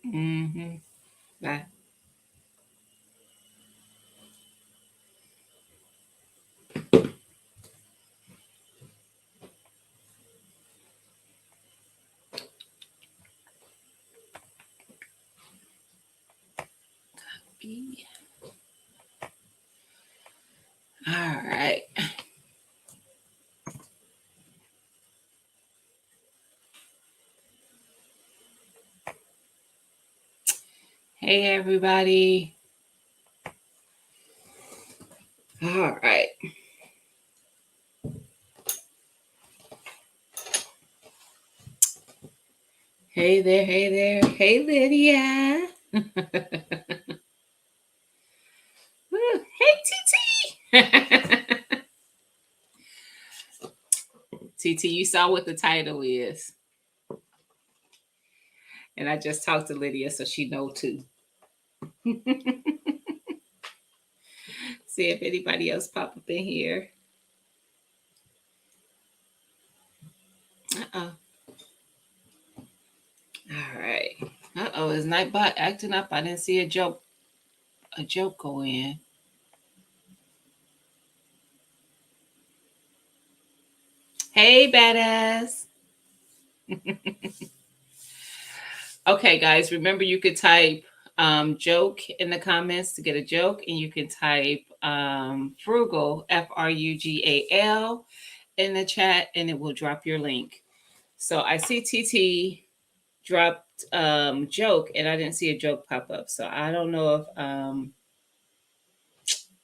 Mm-hmm. Bye. All right. Hey, everybody. All right. Hey there. Hey there. Hey, Lydia. Hey, TT. TT, you saw what the title is. And I just talked to Lydia, so she know too. See if anybody else pop up in here. Uh-oh. All right. Uh-oh, is Nightbot acting up? I didn't see a joke go in. Hey, badass. Okay, guys, remember you could type joke in the comments to get a joke, and you can type frugal, Frugal, in the chat, and it will drop your link. So I see TT dropped joke, and I didn't see a joke pop up. So I don't know if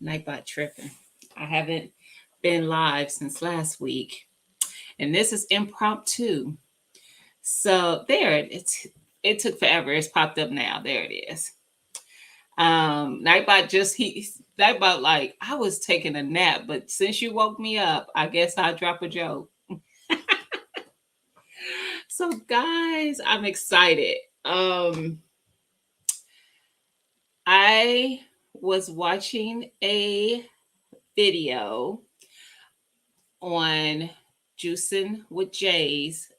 Nightbot tripping. I haven't been live since last week, and this is impromptu. So there it took forever. It's popped up now. There it is. Nightbot like I was taking a nap, but since you woke me up, I guess I'll drop a joke. So guys, I'm excited. I was watching a video on Juicing with Jay's.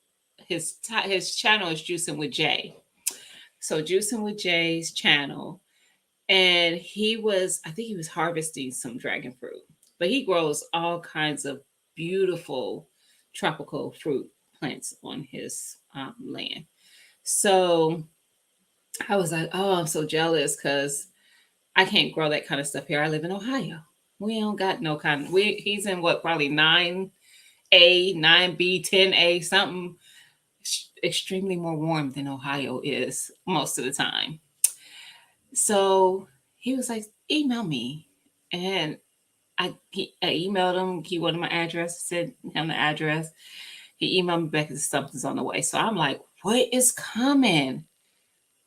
His channel is Juicing with Jay. So Juicing with Jay's channel, and I think he was harvesting some dragon fruit, but he grows all kinds of beautiful tropical fruit plants on his land. So I was like, oh, I'm so jealous because I can't grow that kind of stuff here. I live in Ohio. We don't got no kind. He's in what, probably 9A, 9B, 10A, something extremely more warm than Ohio is most of the time. So he was like, email me. And I emailed him. He wanted my address, sent him the address. He emailed me back and something's on the way. So I'm like, what is coming?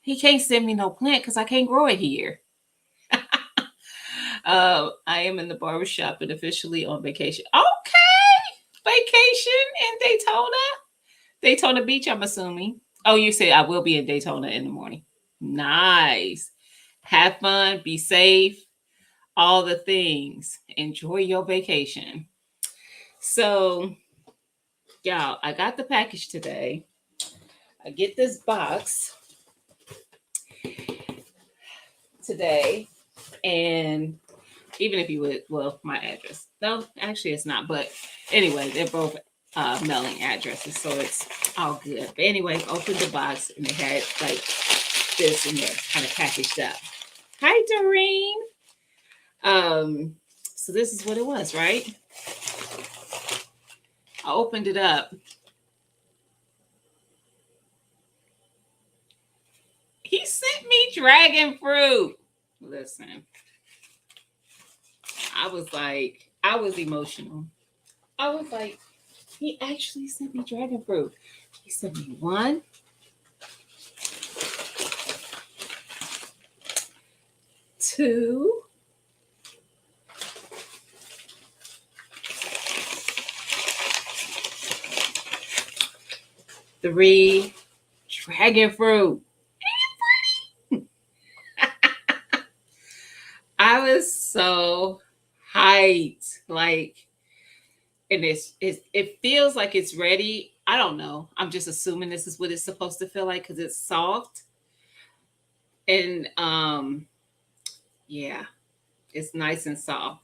He can't send me no plant because I can't grow it here. I am in the barbershop and officially on vacation. Okay. Vacation in Daytona Beach, I'm assuming. Oh, you said I will be in Daytona in the morning. Nice. Have fun, be safe, all the things. Enjoy your vacation. So, y'all, I got the package today. I get this box today. And even if you would, well, my address. No, actually, it's not. But anyway, they're both mailing addresses. So it's all good. But anyway, opened the box and it had like this in there, kind of packaged up. Hi, Doreen. So this is what it was, right? I opened it up. He sent me dragon fruit. Listen, I was emotional. I was like, he actually sent me dragon fruit. He sent me one, two, three dragon fruit. I was so hyped. Like, and it feels like it's ready. I don't know. I'm just assuming this is what it's supposed to feel like because it's soft. And yeah, it's nice and soft.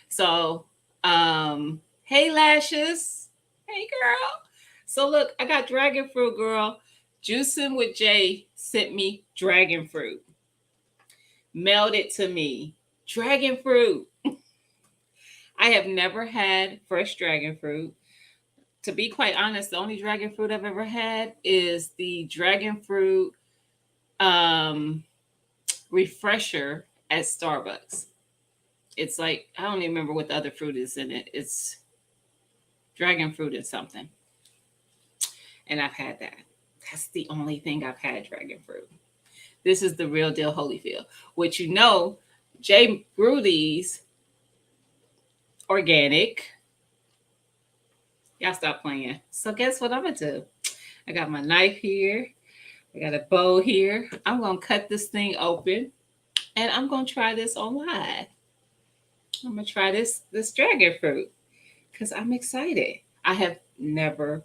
So hey Lashes. Hey girl. So look, I got dragon fruit, girl. Juicing with Jay sent me dragon fruit. Mailed it to me. Dragon fruit. I have never had fresh dragon fruit. To be quite honest, the only dragon fruit I've ever had is the dragon fruit um, refresher at Starbucks. It's like, I don't even remember what the other fruit is in it. It's dragon fruit and something. And I've had that. That's the only thing I've had dragon fruit. This is the real deal Holyfield, which you know, Jay grew these organic. Y'all stop playing. So guess what I'm gonna do? I got my knife here. I got a bowl here. I'm gonna cut this thing open and I'm gonna try this on live. I'm gonna try this dragon fruit because I'm excited. I have never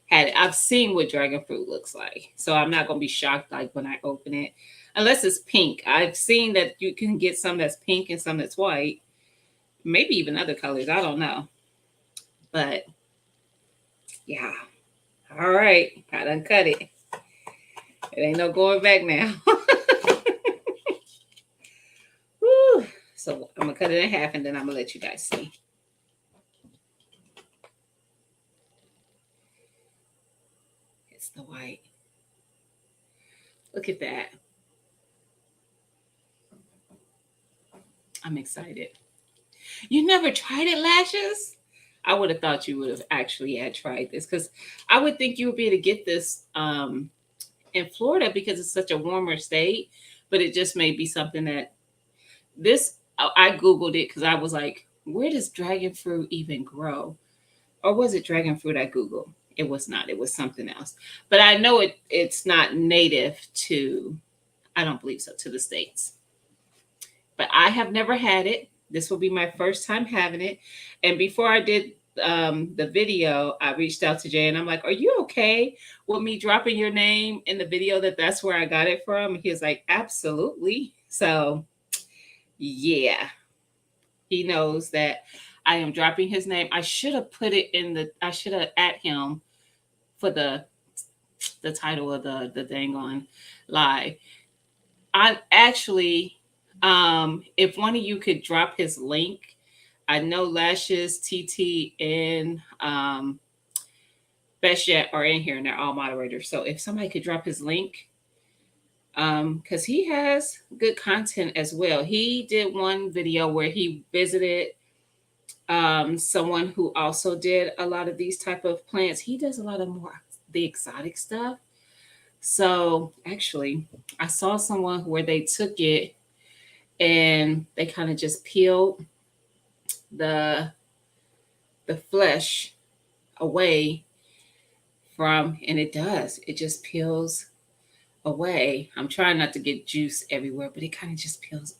had it. I've seen what dragon fruit looks like, so I'm not gonna be shocked like when I open it, unless it's pink. I've seen that you can get some that's pink and some that's white, maybe even other colors. I don't know, but yeah. All right, I done cut it. It ain't no going back now. Woo. So I'm gonna cut it in half and then I'm gonna let you guys see. It's the white. Look at that. I'm excited. You never tried it, Lashes? I would have thought you would have actually had tried this because I would think you would be able to get this in Florida because it's such a warmer state. But it just may be something that this I googled it because I was like, where does dragon fruit even grow? Or was it dragon fruit I googled? It was not. It was something else. But I know it's not native to. I don't believe so to the states. But I have never had it. This will be my first time having it. And before I did the video, I reached out to Jay and I'm like, "Are you okay with me dropping your name in the video? That's where I got it from." And he was like, "Absolutely." So yeah, he knows that I am dropping his name. I should have put it in the. I should have at him for the title of the dang on live. I actually, if one of you could drop his link, I know Lashes, TT, and Best Yet are in here and they're all moderators. So if somebody could drop his link, because he has good content as well. He did one video where he visited someone who also did a lot of these type of plants. He does a lot of more the exotic stuff. So actually, I saw someone where they took it and they kind of just peeled the the flesh away from, and it just peels away. I'm trying not to get juice everywhere, but it kind of just peels.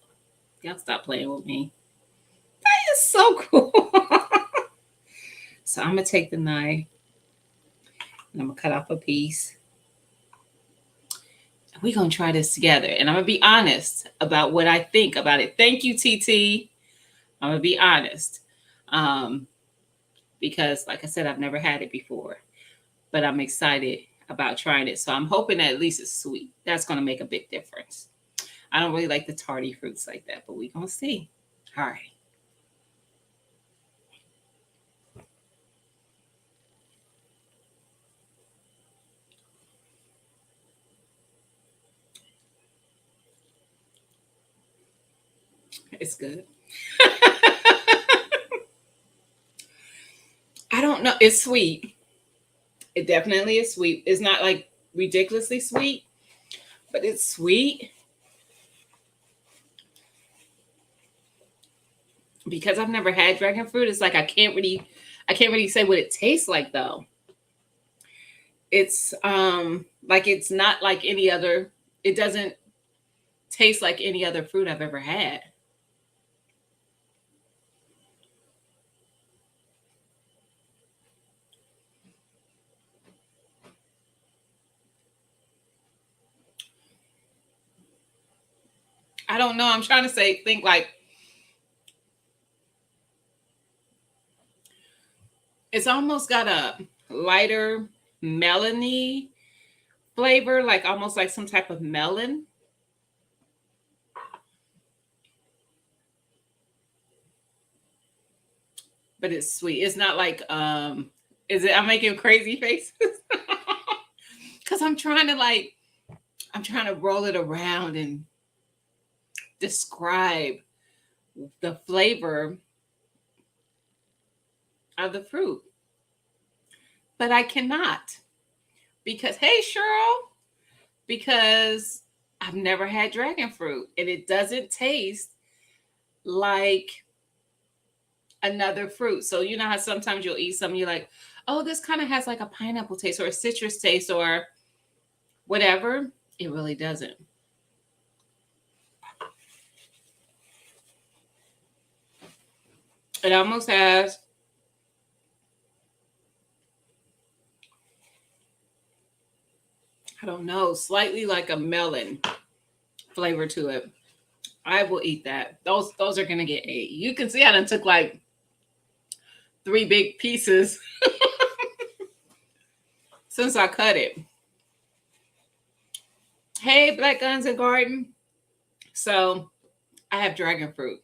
Y'all stop playing with me. That is so cool. So I'm gonna take the knife and I'm gonna cut off a piece. We're gonna try this together, and I'm gonna be honest about what I think about it. Thank you, TT. I'm gonna be honest, because like I said, I've never had it before, but I'm excited about trying it. So I'm hoping that at least it's sweet. That's gonna make a big difference. I don't really like the tarty fruits like that, but we're gonna see. All right. It's good. I don't know. It's sweet. It definitely is sweet. It's not like ridiculously sweet, but it's sweet. Because I've never had dragon fruit, it's like I can't really say what it tastes like though. It's like it's not like any other, it doesn't taste like any other fruit I've ever had. I don't know. I'm trying to think like it's almost got a lighter melony flavor, like almost like some type of melon. But it's sweet. It's not like is it I'm making crazy faces? Cuz I'm trying to roll it around and describe the flavor of the fruit. But I cannot because hey Cheryl, because I've never had dragon fruit and it doesn't taste like another fruit. So you know how sometimes you'll eat something you're like, "Oh, this kind of has like a pineapple taste or a citrus taste or whatever." It really doesn't. It almost has I don't know, slightly like a melon flavor to it. I will eat that. Those are gonna get ate. You can see I done took like three big pieces since I cut it. Hey, Black Guns and Garden. So I have dragon fruit.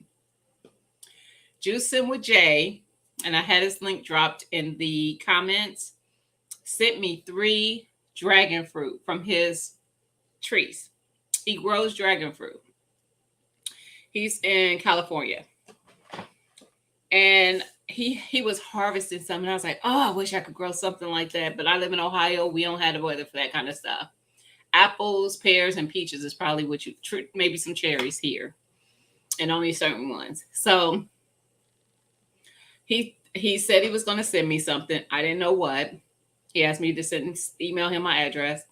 Juicing with Jay, and I had his link dropped in the comments, sent me 3 dragon fruit from his trees. He grows dragon fruit. He's in California. And he was harvesting some, and I was like, oh, I wish I could grow something like that. But I live in Ohio. We don't have the weather for that kind of stuff. Apples, pears, and peaches is probably what you maybe some cherries here, and only certain ones. So he said he was going to send me something. I didn't know what. He asked me to email him my address,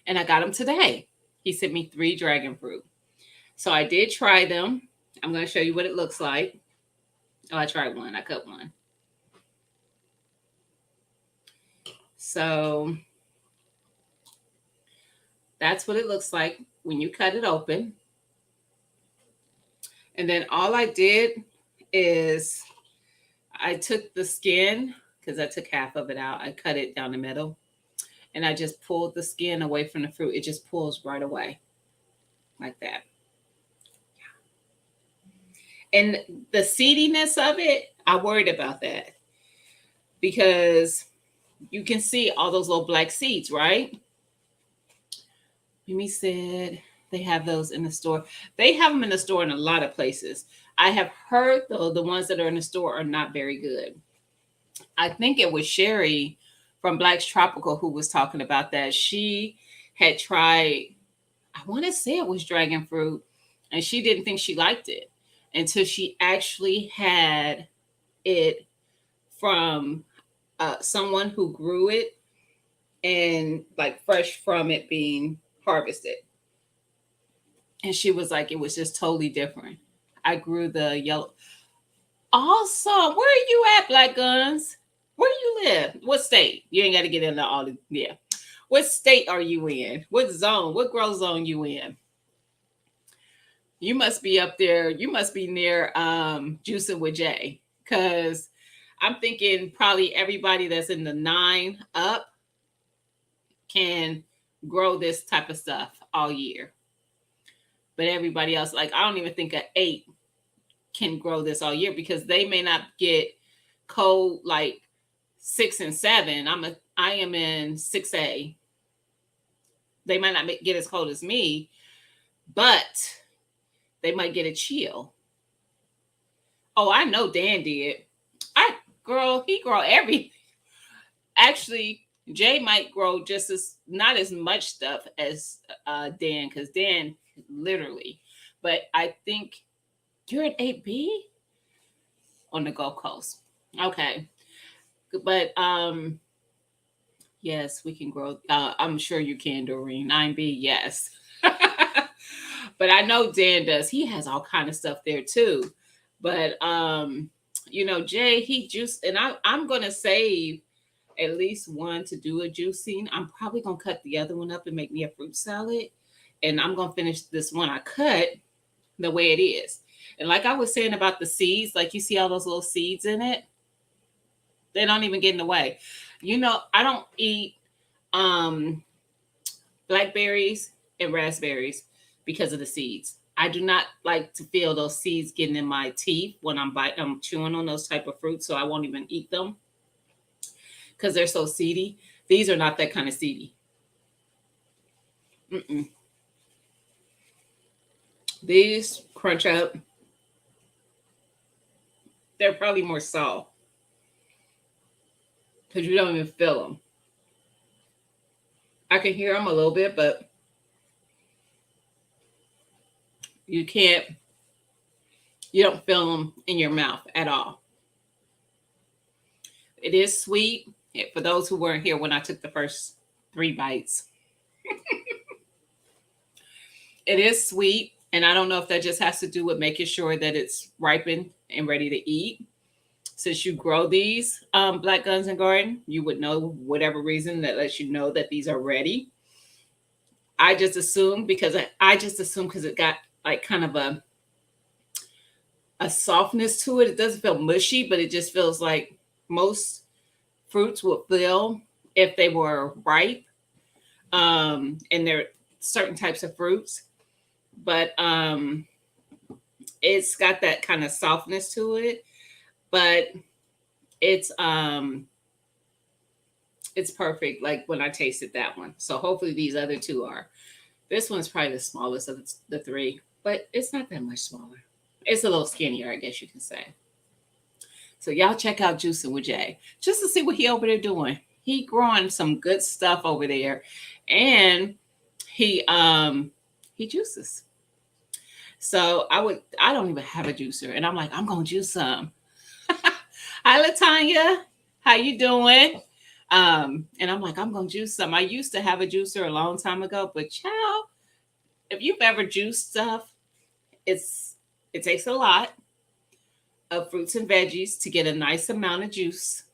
and I got them today. He sent me 3 dragon fruit. So I did try them. I'm going to show you what it looks like. Oh, I tried one. I cut one. So that's what it looks like when you cut it open. And then all I did is I took the skin, because I took half of it out. I cut it down the middle. And I just pulled the skin away from the fruit. It just pulls right away like that. And the seediness of it, I worried about that because you can see all those little black seeds, right? Mimi said they have those in the store. They have them in the store in a lot of places. I have heard, though, the ones that are in the store are not very good. I think it was Sherry from Black's Tropical who was talking about that. She had tried, I want to say it was dragon fruit, and she didn't think she liked it until she actually had it from someone who grew it and like fresh from it being harvested. And she was like, it was just totally different. I grew the yellow. Awesome. Where are you at, Black Guns? Where do you live? What state? You ain't got to get into all the, yeah. What state are you in? What zone? What grow zone you in? You must be up there. You must be near Juicing with Jay. Because I'm thinking probably everybody that's in the 9 up can grow this type of stuff all year. But everybody else, like I don't even think an 8 can grow this all year because they may not get cold like 6 and 7. I am in 6A. They might not get as cold as me, but they might get a chill. Oh, I know Dan did. He grow everything. Actually, Jay might grow just as not as much stuff as Dan, because Dan literally. But I think you're at 8B on the Gulf Coast. Okay. But yes, we can grow. I'm sure you can, Doreen. 9B, yes. But I know Dan does. He has all kind of stuff there too. But Jay, he juiced, and I'm gonna save at least one to do a juicing. I'm probably gonna cut the other one up and make me a fruit salad. And I'm gonna finish this one I cut the way it is. And like I was saying about the seeds, like you see all those little seeds in it, they don't even get in the way. I don't eat um blackberries and raspberries because of the seeds. I do not like to feel those seeds getting in my teeth when I'm chewing on those type of fruits, so I won't even eat them because they're so seedy. These are not that kind of seedy. Mm-mm. These crunch up. They're probably more salt because you don't even feel them. I can hear them a little bit, but you can't. You don't feel them in your mouth at all. It is sweet. For those who weren't here when I took the first 3 bites, it is sweet. And I don't know if that just has to do with making sure that it's ripened and ready to eat. Since you grow these Black Guns and Garden, you would know whatever reason that lets you know that these are ready. I just assume because I just assume because it got like kind of a softness to it. It doesn't feel mushy, but it just feels like most fruits would feel if they were ripe. And there are certain types of fruits, but it's got that kind of softness to it. But it's it's perfect. Like when I tasted that one. So hopefully these other two are. This one's probably the smallest of the three, but it's not that much smaller. It's a little skinnier, I guess you can say. So y'all check out Juicing with Jay just to see what he over there doing. He growing some good stuff over there, and he juices. So I don't even have a juicer, and I'm like I'm gonna juice some. Hi Latanya, how you doing? And I'm like I'm gonna juice some. I used to have a juicer a long time ago, but child, if you've ever juiced stuff, it takes a lot of fruits and veggies to get a nice amount of juice.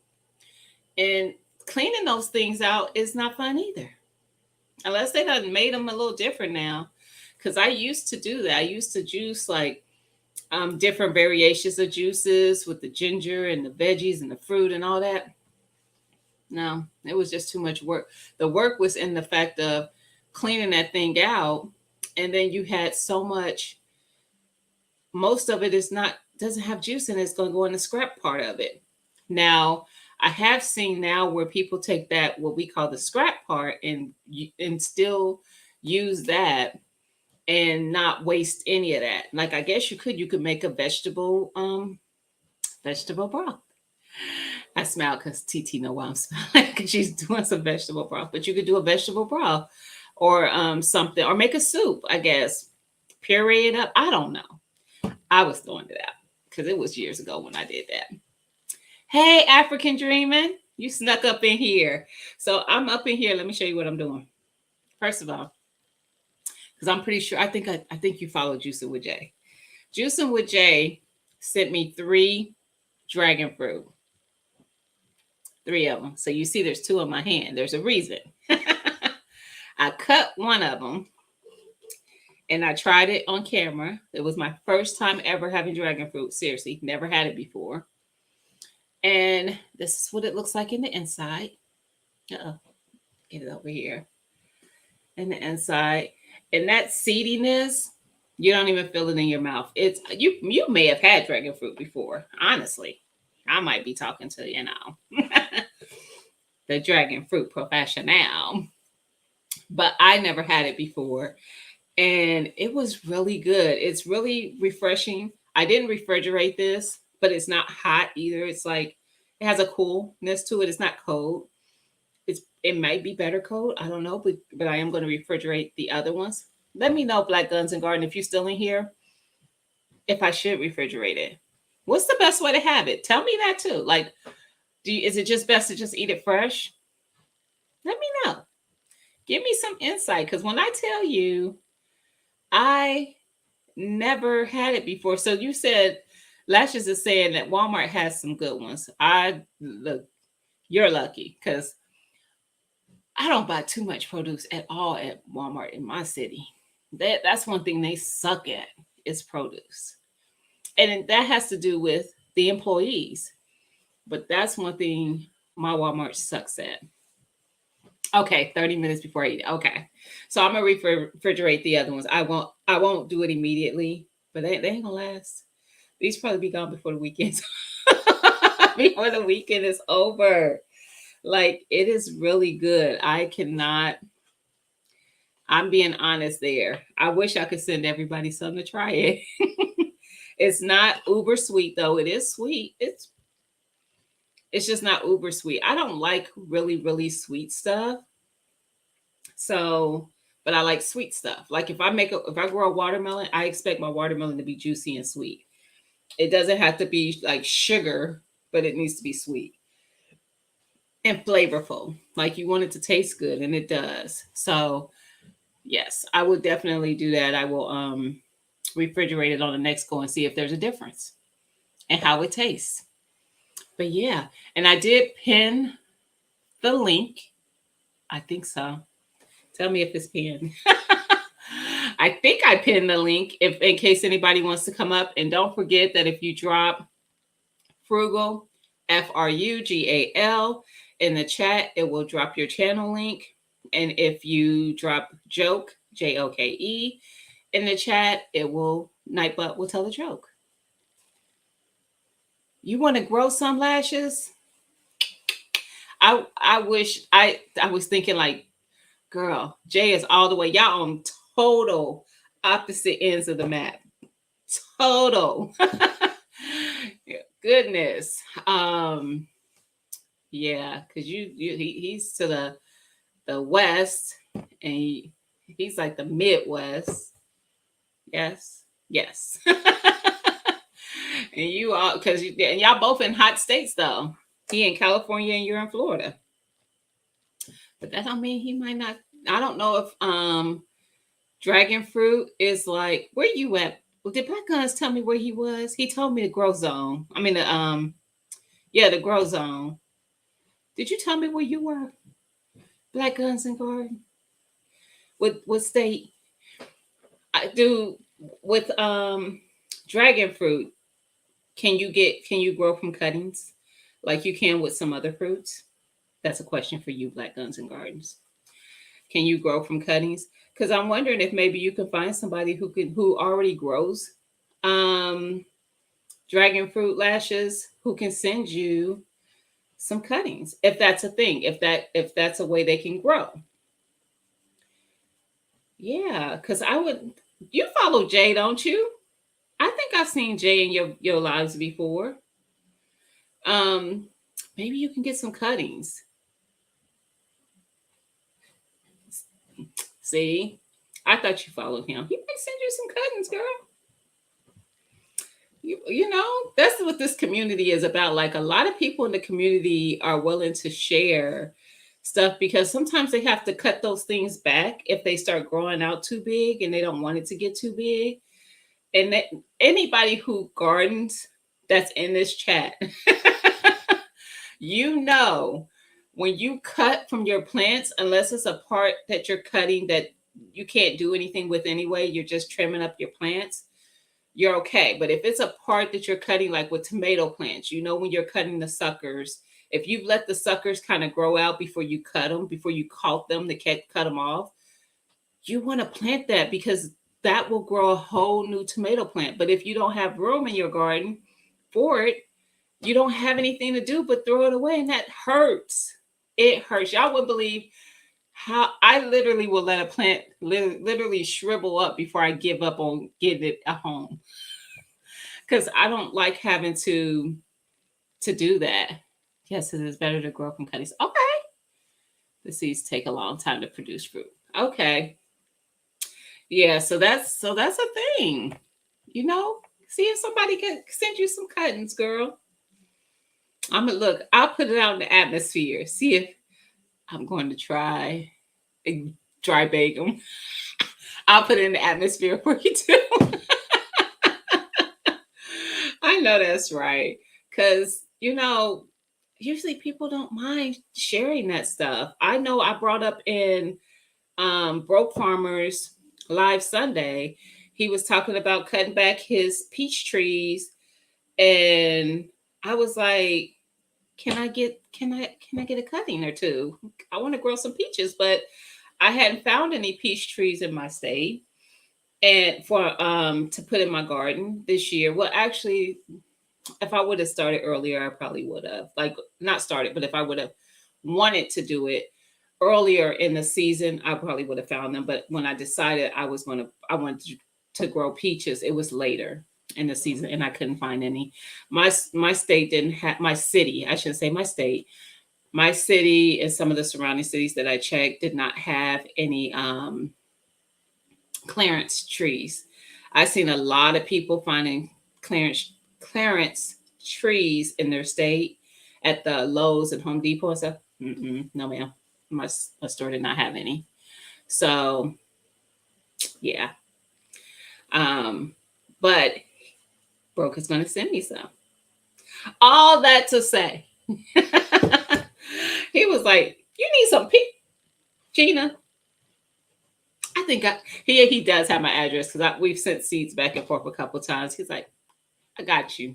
And cleaning those things out is not fun either. Unless they done made them a little different now. Because I used to do that. I used to juice like different variations of juices with the ginger and the veggies and the fruit and all that. No, it was just too much work. The work was in the fact of cleaning that thing out. And then you had so much, most of it is not, doesn't have juice in it. It's going to go in the scrap part of it. Now, I have seen now where people take that, what we call the scrap part, and still use that and not waste any of that. Like I guess you could make a vegetable broth. I smile because TT know why I'm smiling because she's doing some vegetable broth. But you could do a vegetable broth or something, or make a soup. I guess puree it up. I don't know. I was throwing it out because it was years ago when I did that. Hey, African Dreaming, you snuck up in here. So I'm up in here. Let me show you what I'm doing. First of all, because I'm pretty sure I think you follow Juicing with Jay. Juicing with Jay sent me 3 dragon fruit, 3 of them. So you see, there's 2 in my hand. There's a reason. I cut one of them and I tried it on camera. It was my first time ever having dragon fruit. Seriously, never had it before. And this is what it looks like in the inside. Uh-oh, get it over here. In the inside. And that seediness, you don't even feel it in your mouth. It's you may have had dragon fruit before, honestly. I might be talking to you now. The dragon fruit professional. But I never had it before. And it was really good. It's really refreshing. I didn't refrigerate this, but it's not hot either. It's like it has a coolness to it. It's not cold. It might be better cold. I don't know, but I am going to refrigerate the other ones. Let me know, Black Guns and Garden, if you're still in here, if I should refrigerate it. What's the best way to have it? Tell me that too. Like, is it just best to just eat it fresh? Let me know. Give me some insight, because when I tell you, I never had it before. So you said Lashes is saying that Walmart has some good ones. Look, you're lucky because I don't buy too much produce at all at Walmart in my city. That's one thing they suck at is produce. And that has to do with the employees. But that's one thing my Walmart sucks at. Okay, 30 minutes before I eat. Okay. So I'm gonna refrigerate the other ones. I won't do it immediately, but they ain't gonna last. These probably be gone before the weekend. Before the weekend is over. Like it is really good. I cannot, I'm being honest there. I wish I could send everybody some to try it. It's not uber sweet though. It is sweet. It's just not uber sweet. I don't like really, really sweet stuff. So, but I like sweet stuff. Like if I grow a watermelon, I expect my watermelon to be juicy and sweet. It doesn't have to be like sugar, but it needs to be sweet and flavorful. Like you want it to taste good, and it does. So yes, I would definitely do that. I will refrigerate it on the next go and see if there's a difference and how it tastes. But yeah, and I did pin the link. I think so. Tell me if it's pinned. I think I pinned the link if in case anybody wants to come up. And don't forget that if you drop Frugal, Frugal, in the chat, it will drop your channel link. And if you drop Joke, Joke, in the chat, it will Nightbot will tell the joke. You want to grow some lashes? I wish I was thinking like, girl, Jay is all the way. Y'all on total opposite ends of the map. Total. Goodness. Yeah, because he's to the west and he's like the Midwest. Yes. Yes. And you all because and y'all both in hot states though. He in California and you're in Florida. But that don't mean he might not. I don't know if dragon fruit is like where you at. Well, did Black Guns tell me where he was? He told me the grow zone. I mean the yeah, the grow zone. Did you tell me where you were? Black Guns and Garden? What state? I do with dragon fruit. Can you grow from cuttings like you can with some other fruits? That's a question for you, Black Guns and Gardens. Can you grow from cuttings? Because I'm wondering if maybe you can find somebody who already grows um, dragon fruit lashes who can send you some cuttings if that's a thing. If that's a way they can grow. Yeah, because I would. You follow Jay, don't you? I think I've seen Jay in your lives before. Um, maybe you can get some cuttings. See, I thought you followed him. He might send you some cuttings, girl. You know, that's what this community is about. Like a lot of people in the community are willing to share stuff because sometimes they have to cut those things back if they start growing out too big and they don't want it to get too big. And anybody who gardens that's in this chat, you know, when you cut from your plants, unless it's a part that you're cutting that you can't do anything with anyway, you're just trimming up your plants, you're okay. But if it's a part that you're cutting, like with tomato plants, you know, when you're cutting the suckers, if you've let the suckers kind of grow out before you cut them, before you cut them to cut them off, you want to plant that because that will grow a whole new tomato plant. But if you don't have room in your garden for it, you don't have anything to do but throw it away, and that hurts. It hurts. Y'all wouldn't believe how I literally will let a plant literally shrivel up before I give up on getting it a home because I don't like having to do that. Yes, it is better to grow from cuttings. Okay, the seeds take a long time to produce fruit. Okay, yeah, so that's a thing. You know, see if somebody can send you some cuttings, girl. I'm gonna look. I'll put it out in the atmosphere. See if I'm going to try dry bake them. I'll put it in the atmosphere for you too. I know that's right. Because, you know, usually people don't mind sharing that stuff. I know I brought up in Broke Farmers Live Sunday, he was talking about cutting back his peach trees, and I was like, can I get a cutting or two? I want to grow some peaches, but I hadn't found any peach trees in my state and for to put in my garden this year. Well, actually, if I would have started earlier, I probably would have. Like, not started, but if I would have wanted to do it earlier in the season, I probably would have found them. But when I decided I wanted to grow peaches, it was later in the season, and I couldn't find any. My state didn't have, my city. I shouldn't say my state. My city and some of the surrounding cities that I checked did not have any clearance trees. I've seen a lot of people finding clearance trees in their state at the Lowe's and Home Depot and stuff. No, ma'am. My store did not have any. So, yeah. But Broke is going to send me some. All that to say, he was like, "You need some Gina." I think he does have my address because we've sent seeds back and forth a couple times. He's like, "I got you."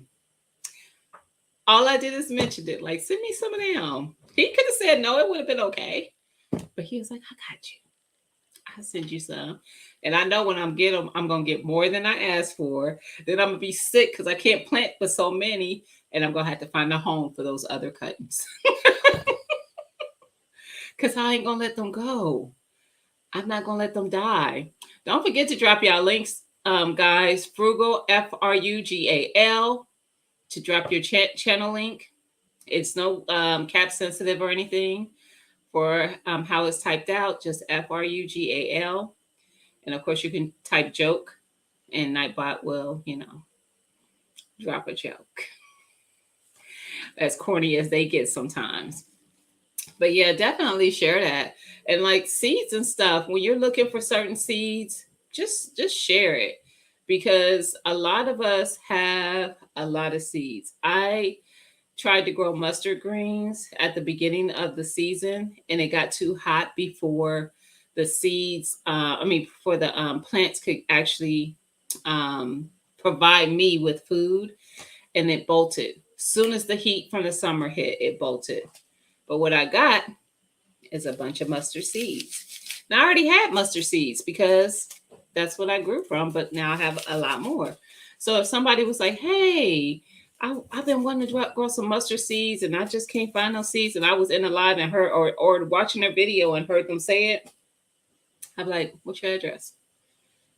All I did is mention it, like, send me some of them. He could have said no, it would have been okay. But he was like, I got you. I'll send you some. And I know when I'm going to get more than I asked for. Then I'm going to be sick because I can't plant for so many. And I'm going to have to find a home for those other cuttings. Because I ain't going to let them go. I'm not going to let them die. Don't forget to drop y'all links, guys. Frugal, Frugal, to drop your channel link. It's no cap sensitive or anything for how it's typed out, just Frugal. And of course, you can type joke, and Nightbot will, drop a joke. As corny as they get sometimes. But yeah, definitely share that. And like seeds and stuff, when you're looking for certain seeds, just share it, because a lot of us have a lot of seeds. I tried to grow mustard greens at the beginning of the season, and it got too hot before the seeds, before the plants could actually provide me with food, and it bolted. Soon as the heat from the summer hit, it bolted. But what I got is a bunch of mustard seeds. Now, I already had mustard seeds because that's what I grew from, but now I have a lot more. So if somebody was like, hey, I've been wanting to grow some mustard seeds and I just can't find those seeds, and I was in a live and heard or watching their video and heard them say it, I'm like, what's your address?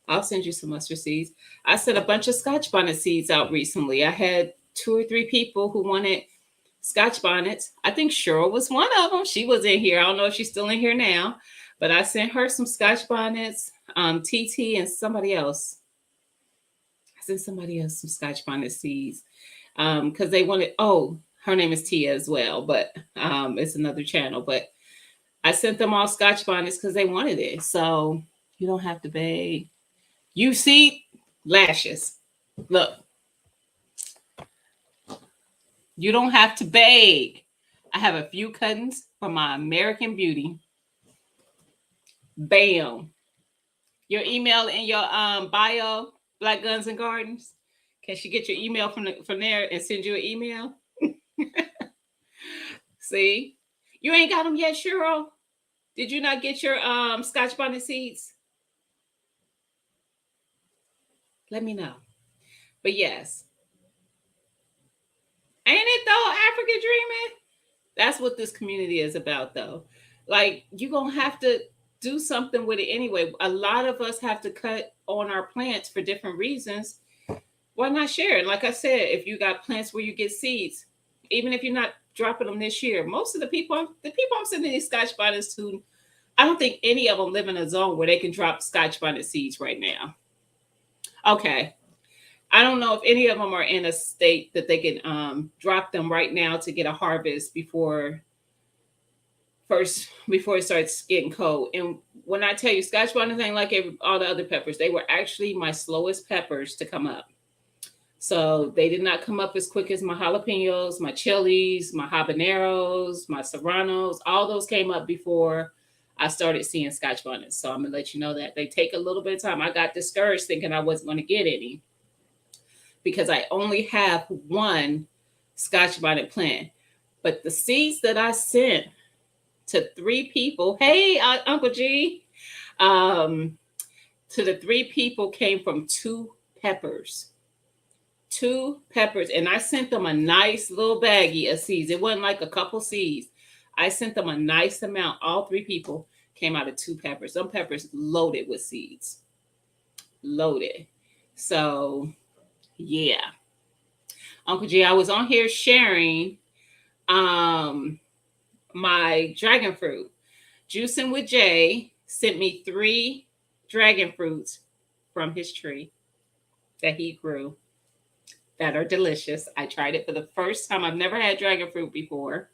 I'll send you some mustard seeds. I sent a bunch of Scotch bonnet seeds out recently. I had 2 or 3 people who wanted Scotch bonnets. I think Cheryl was one of them. She was in here. I don't know if she's still in here now, but I sent her some Scotch bonnets, TT and somebody else. I sent somebody else some Scotch bonnet seeds because they wanted, her name is Tia as well, but it's another channel. But I sent them all Scotch bonnets because they wanted it. So you don't have to beg. You see lashes. Look. You don't have to beg. I have a few cuttings from my American Beauty. Bam. Your email in your bio, Black Guns and Gardens. Can she get your email from there and send you an email? See? You ain't got them yet, Cheryl? Did you not get your Scotch bonnet seeds? Let me know. But yes. Ain't it though, Africa dreaming? That's what this community is about, though. Like, you're going to have to do something with it anyway. A lot of us have to cut on our plants for different reasons. Why not share it? Like I said, if you got plants where you get seeds, even if you're not dropping them this year, most of the people I'm sending these Scotch bonnets to, I don't think any of them live in a zone where they can drop Scotch bonnet seeds right now. Okay. I don't know if any of them are in a state that they can drop them right now to get a harvest before it starts getting cold. And when I tell you, Scotch bonnets ain't like all the other peppers. They were actually my slowest peppers to come up. So they did not come up as quick as my jalapenos, my chilies, my habaneros, my serranos. All those came up before I started seeing Scotch bonnets. So I'm gonna let you know that they take a little bit of time. I got discouraged thinking I wasn't going to get any because I only have one Scotch bonnet plant. But the seeds that I sent to 3 people, hey, Uncle G, um, to the 3 people came from 2 peppers. 2 peppers. And I sent them a nice little baggie of seeds. It wasn't like a couple seeds. I sent them a nice amount. All 3 people came out of 2 peppers. Some peppers loaded with seeds. Loaded. So, yeah. Uncle G, I was on here sharing my dragon fruit. Juicing with Jay sent me 3 dragon fruits from his tree that he grew that are delicious. I tried it for the first time. I've never had dragon fruit before.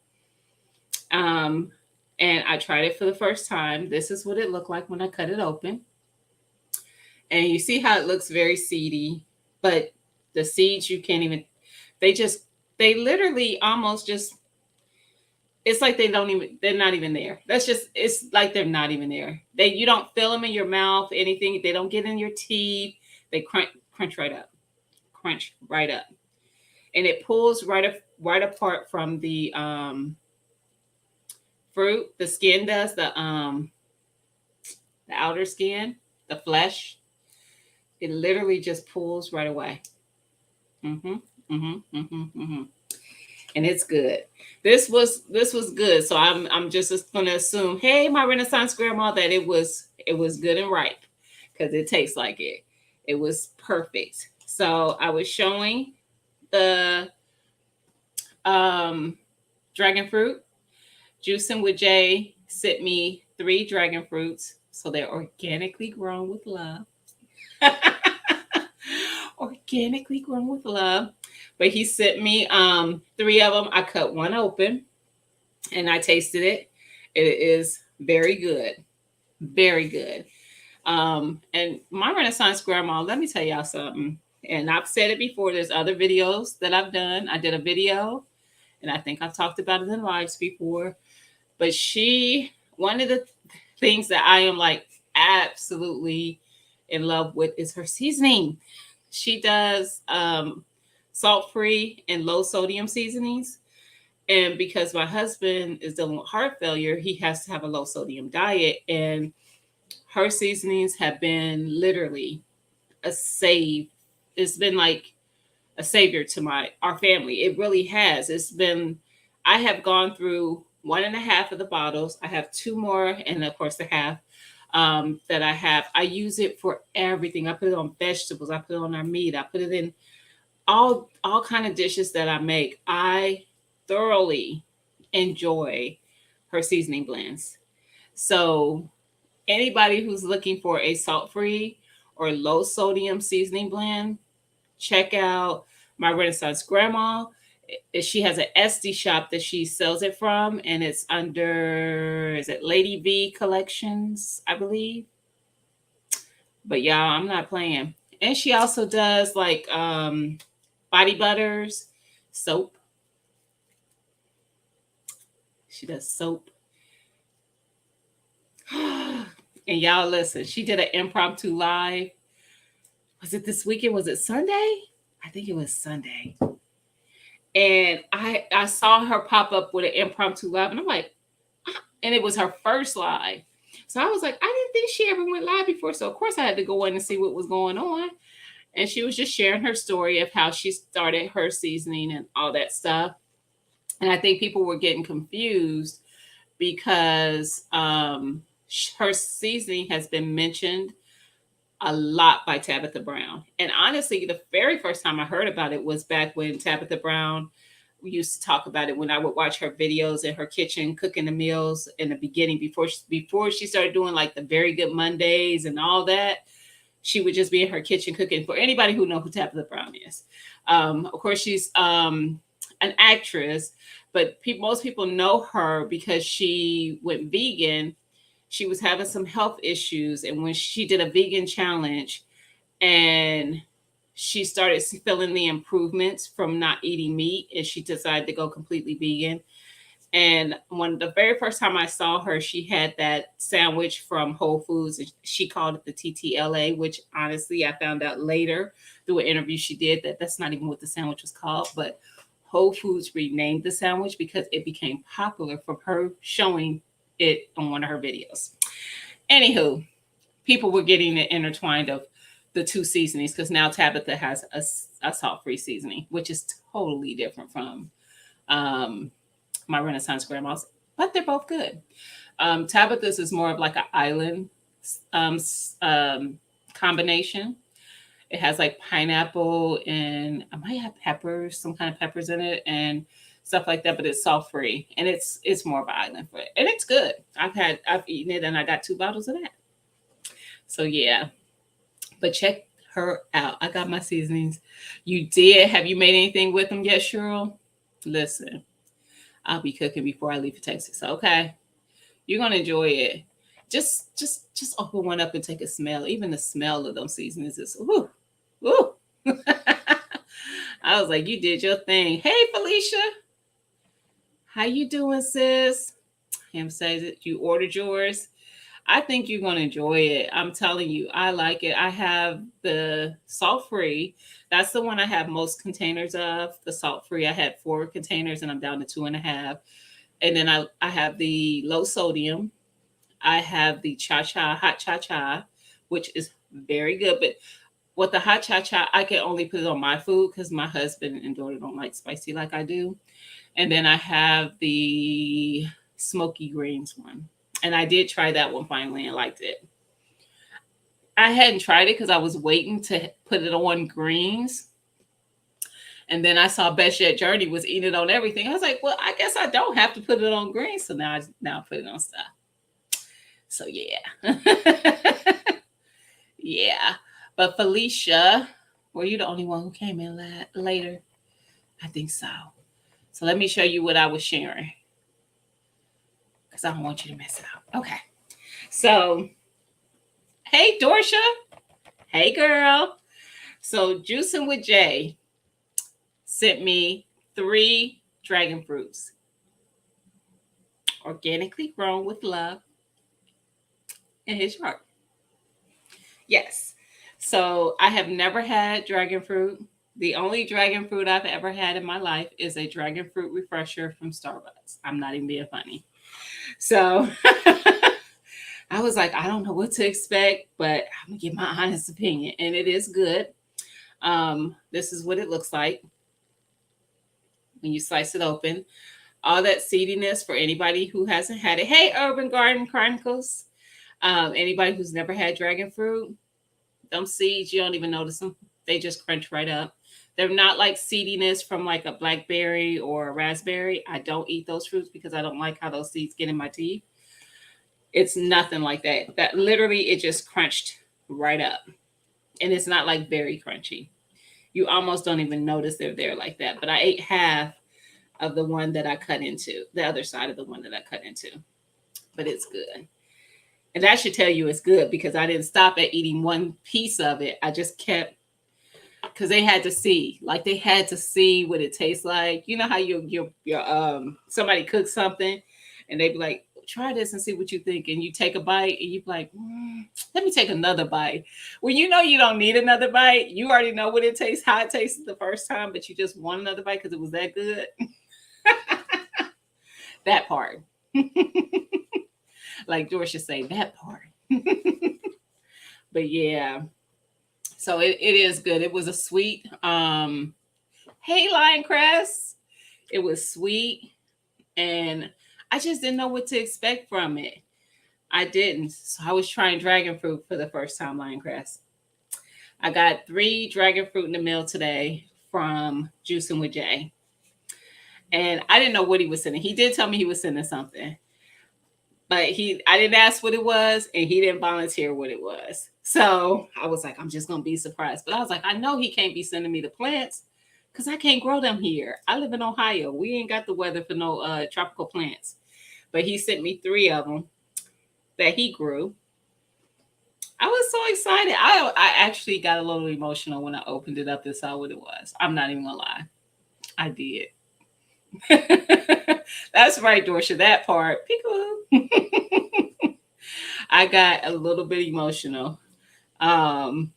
And I tried it for the first time. This is what it looked like when I cut it open. And you see how it looks very seedy, but the seeds you can't even, they literally almost just, it's like they're not even there. It's like they're not even there. You don't feel them in your mouth, anything. They don't get in your teeth. They crunch right up. Crunch right up. And it pulls right apart from the fruit. The skin does, the outer skin, the flesh. It literally just pulls right away. And it's good. This was good. So I'm just gonna assume, hey, my Renaissance grandma, that it was good and ripe because it tastes like it. It was perfect. So I was showing the dragon fruit. Juicing with Jay sent me 3 dragon fruits. So they're organically grown with love. Organically grown with love. But he sent me 3 of them. I cut one open and I tasted it. It is very good. Very good. And my Renaissance grandma, let me tell y'all something. And I've said it before. There's other videos that I've done. I did a video, and I think I've talked about it in lives before. But one of the things that I am like absolutely in love with is her seasoning. She does salt-free and low sodium seasonings. And because my husband is dealing with heart failure, he has to have a low sodium diet. And her seasonings have been literally a save. It's been like a savior to our family. It really has. I have gone through 1.5 of the bottles. I have 2 more, and of course the half that I have. I use it for everything. I put it on vegetables. I put it on our meat. I put it in all kind of dishes that I make. I thoroughly enjoy her seasoning blends. So anybody who's looking for a salt-free or low sodium seasoning blend, check out my Renaissance grandma. She has an Etsy shop that she sells it from, and it's under, is it Lady V Collections, I believe. But y'all, I'm not playing. And she also does like body butters, soap. She does soap. And y'all listen, she did an impromptu live. Was it this weekend? Was it Sunday? I think it was Sunday. And I saw her pop up with an impromptu live, and I'm like, and it was her first live. So I was like, I didn't think she ever went live before. So of course I had to go in and see what was going on. And she was just sharing her story of how she started her seasoning and all that stuff. And I think people were getting confused because her seasoning has been mentioned a lot by Tabitha Brown. And honestly, the very first time I heard about it was back when Tabitha Brown used to talk about it, when I would watch her videos in her kitchen cooking the meals in the beginning, before she started doing like the Very Good Mondays and all that. She would just be in her kitchen cooking. For anybody who knows who Tabitha Brown is, of course she's an actress, but most people know her because she went vegan. She was having some health issues, and when she did a vegan challenge and she started feeling the improvements from not eating meat, and she decided to go completely vegan, And when the very first time I saw her, she had that sandwich from Whole Foods. She called it the TTLA, which honestly I found out later through an interview she did that that's not even what the sandwich was called. But Whole Foods renamed the sandwich because it became popular from her showing it on one of her videos. Anywho, people were getting it intertwined of the two seasonings because now Tabitha has a salt-free seasoning, which is totally different from um, my Renaissance grandma's, but they're both good. Tabitha's is more of like an island um, um, combination. It has like pineapple and I might have peppers, some kind of peppers in it, and stuff like that. But it's salt free, and it's more of an island for it, and it's good. I've eaten it, and I got 2 bottles of that. So yeah, but check her out. I got my seasonings. You did? Have you made anything with them yet, Cheryl? Listen, I'll be cooking before I leave for Texas. Okay, you're gonna enjoy it. Just open one up and take a smell. Even the smell of those seasonings is ooh, ooh. I was like, you did your thing. Hey, Felicia, how you doing, sis? Him says it. You ordered yours. I think you're gonna enjoy it. I'm telling you, I like it. I have the salt free. That's the one I have most containers of. The salt free. I had 4 containers, and I'm down to 2.5. And then I have the low sodium. I have the hot cha cha, which is very good. But with the hot cha cha, I can only put it on my food because my husband and daughter don't like spicy like I do. And then I have the smoky greens one. And I did try that one finally and liked it. I hadn't tried it because I was waiting to put it on greens. And then I saw Best Yet Journey was eating it on everything. I was like, well, I guess I don't have to put it on greens. So now I put it on stuff. So yeah. Yeah. But Felicia, were you the only one who came in later? I think so. So let me show you what I was sharing because I don't want you to mess it up. Okay. So, hey, Dorsha. Hey, girl. So, Juicing with Jay sent me 3 dragon fruits, organically grown with love in his yard. Yes. So, I have never had dragon fruit. The only dragon fruit I've ever had in my life is a dragon fruit refresher from Starbucks. I'm not even being funny. So, I was like, I don't know what to expect, but I'm gonna give my honest opinion, and it is good. This is what it looks like when you slice it open. All that seediness for anybody who hasn't had it. Hey, Urban Garden Chronicles. Anybody who's never had dragon fruit, them seeds, you don't even notice them. They just crunch right up. They're not like seediness from like a blackberry or a raspberry. I don't eat those fruits because I don't like how those seeds get in my teeth. It's nothing like that. That literally it just crunched right up. And it's not like very crunchy. You almost don't even notice they're there like that. But I ate half of the one that I cut into, the other side of the one that I cut into. But it's good. And that should tell you it's good because I didn't stop at eating one piece of it. I just kept because they had to see, like they had to see what it tastes like. You know how your somebody cooks something and they be like, try this and see what you think, and you take a bite and you be like, let me take another bite. When you know you don't need another bite, you already know what it tastes, how it tasted the first time, but you just want another bite because it was that good. That part. Like George should say, that part. But yeah, so it is good. It was a sweet hey Lion Crest. It was sweet and I just didn't know what to expect from it. I didn't. So I was trying dragon fruit for the first time, Lion Crest. I got 3 dragon fruit in the mail today from Juicing with Jay. And I didn't know what he was sending. He did tell me he was sending something. But I didn't ask what it was and he didn't volunteer what it was. So I was like, I'm just gonna be surprised. But I was like, I know he can't be sending me the plants because I can't grow them here. I live in Ohio. We ain't got the weather for no tropical plants. But he sent me 3 of them that he grew. I was so excited. I actually got a little emotional when I opened it up and saw what it was. I'm not even gonna lie. I did. That's right, Dorsha. That part. Peekaboo. I got a little bit emotional. Um,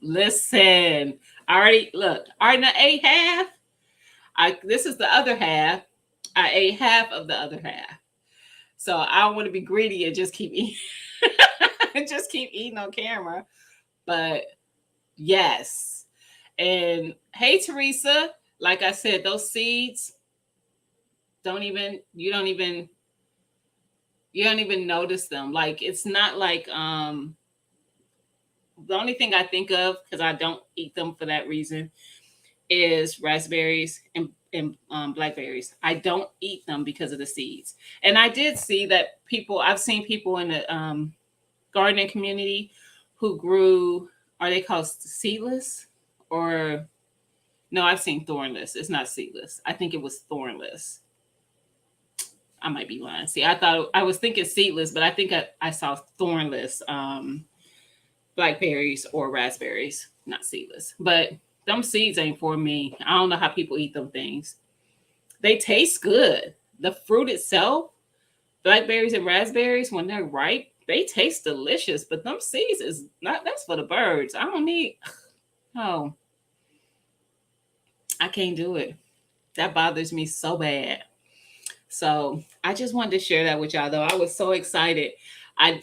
Listen, I already look. I already ate half. This is the other half. I ate half of the other half. So I don't want to be greedy and just keep eating, just keep eating on camera. But yes, and hey, Teresa. Like I said, those seeds don't even you don't even notice them. Like it's not like the only thing I think of, because I don't eat them for that reason, is raspberries and blackberries. I don't eat them because of the seeds. And I did see that I've seen people in the gardening community who grew, are they called seedless? Or no, I've seen thornless. It's not seedless. I think it was thornless. I might be lying. See, I was thinking seedless, but I think I saw thornless blackberries or raspberries, not seedless. But them seeds ain't for me. I don't know how people eat them things. They taste good. The fruit itself, blackberries and raspberries, when they're ripe, they taste delicious. But them seeds is not. That's for the birds. I don't need. Oh, I can't do it. That bothers me so bad. So I just wanted to share that with y'all. Though I was so excited.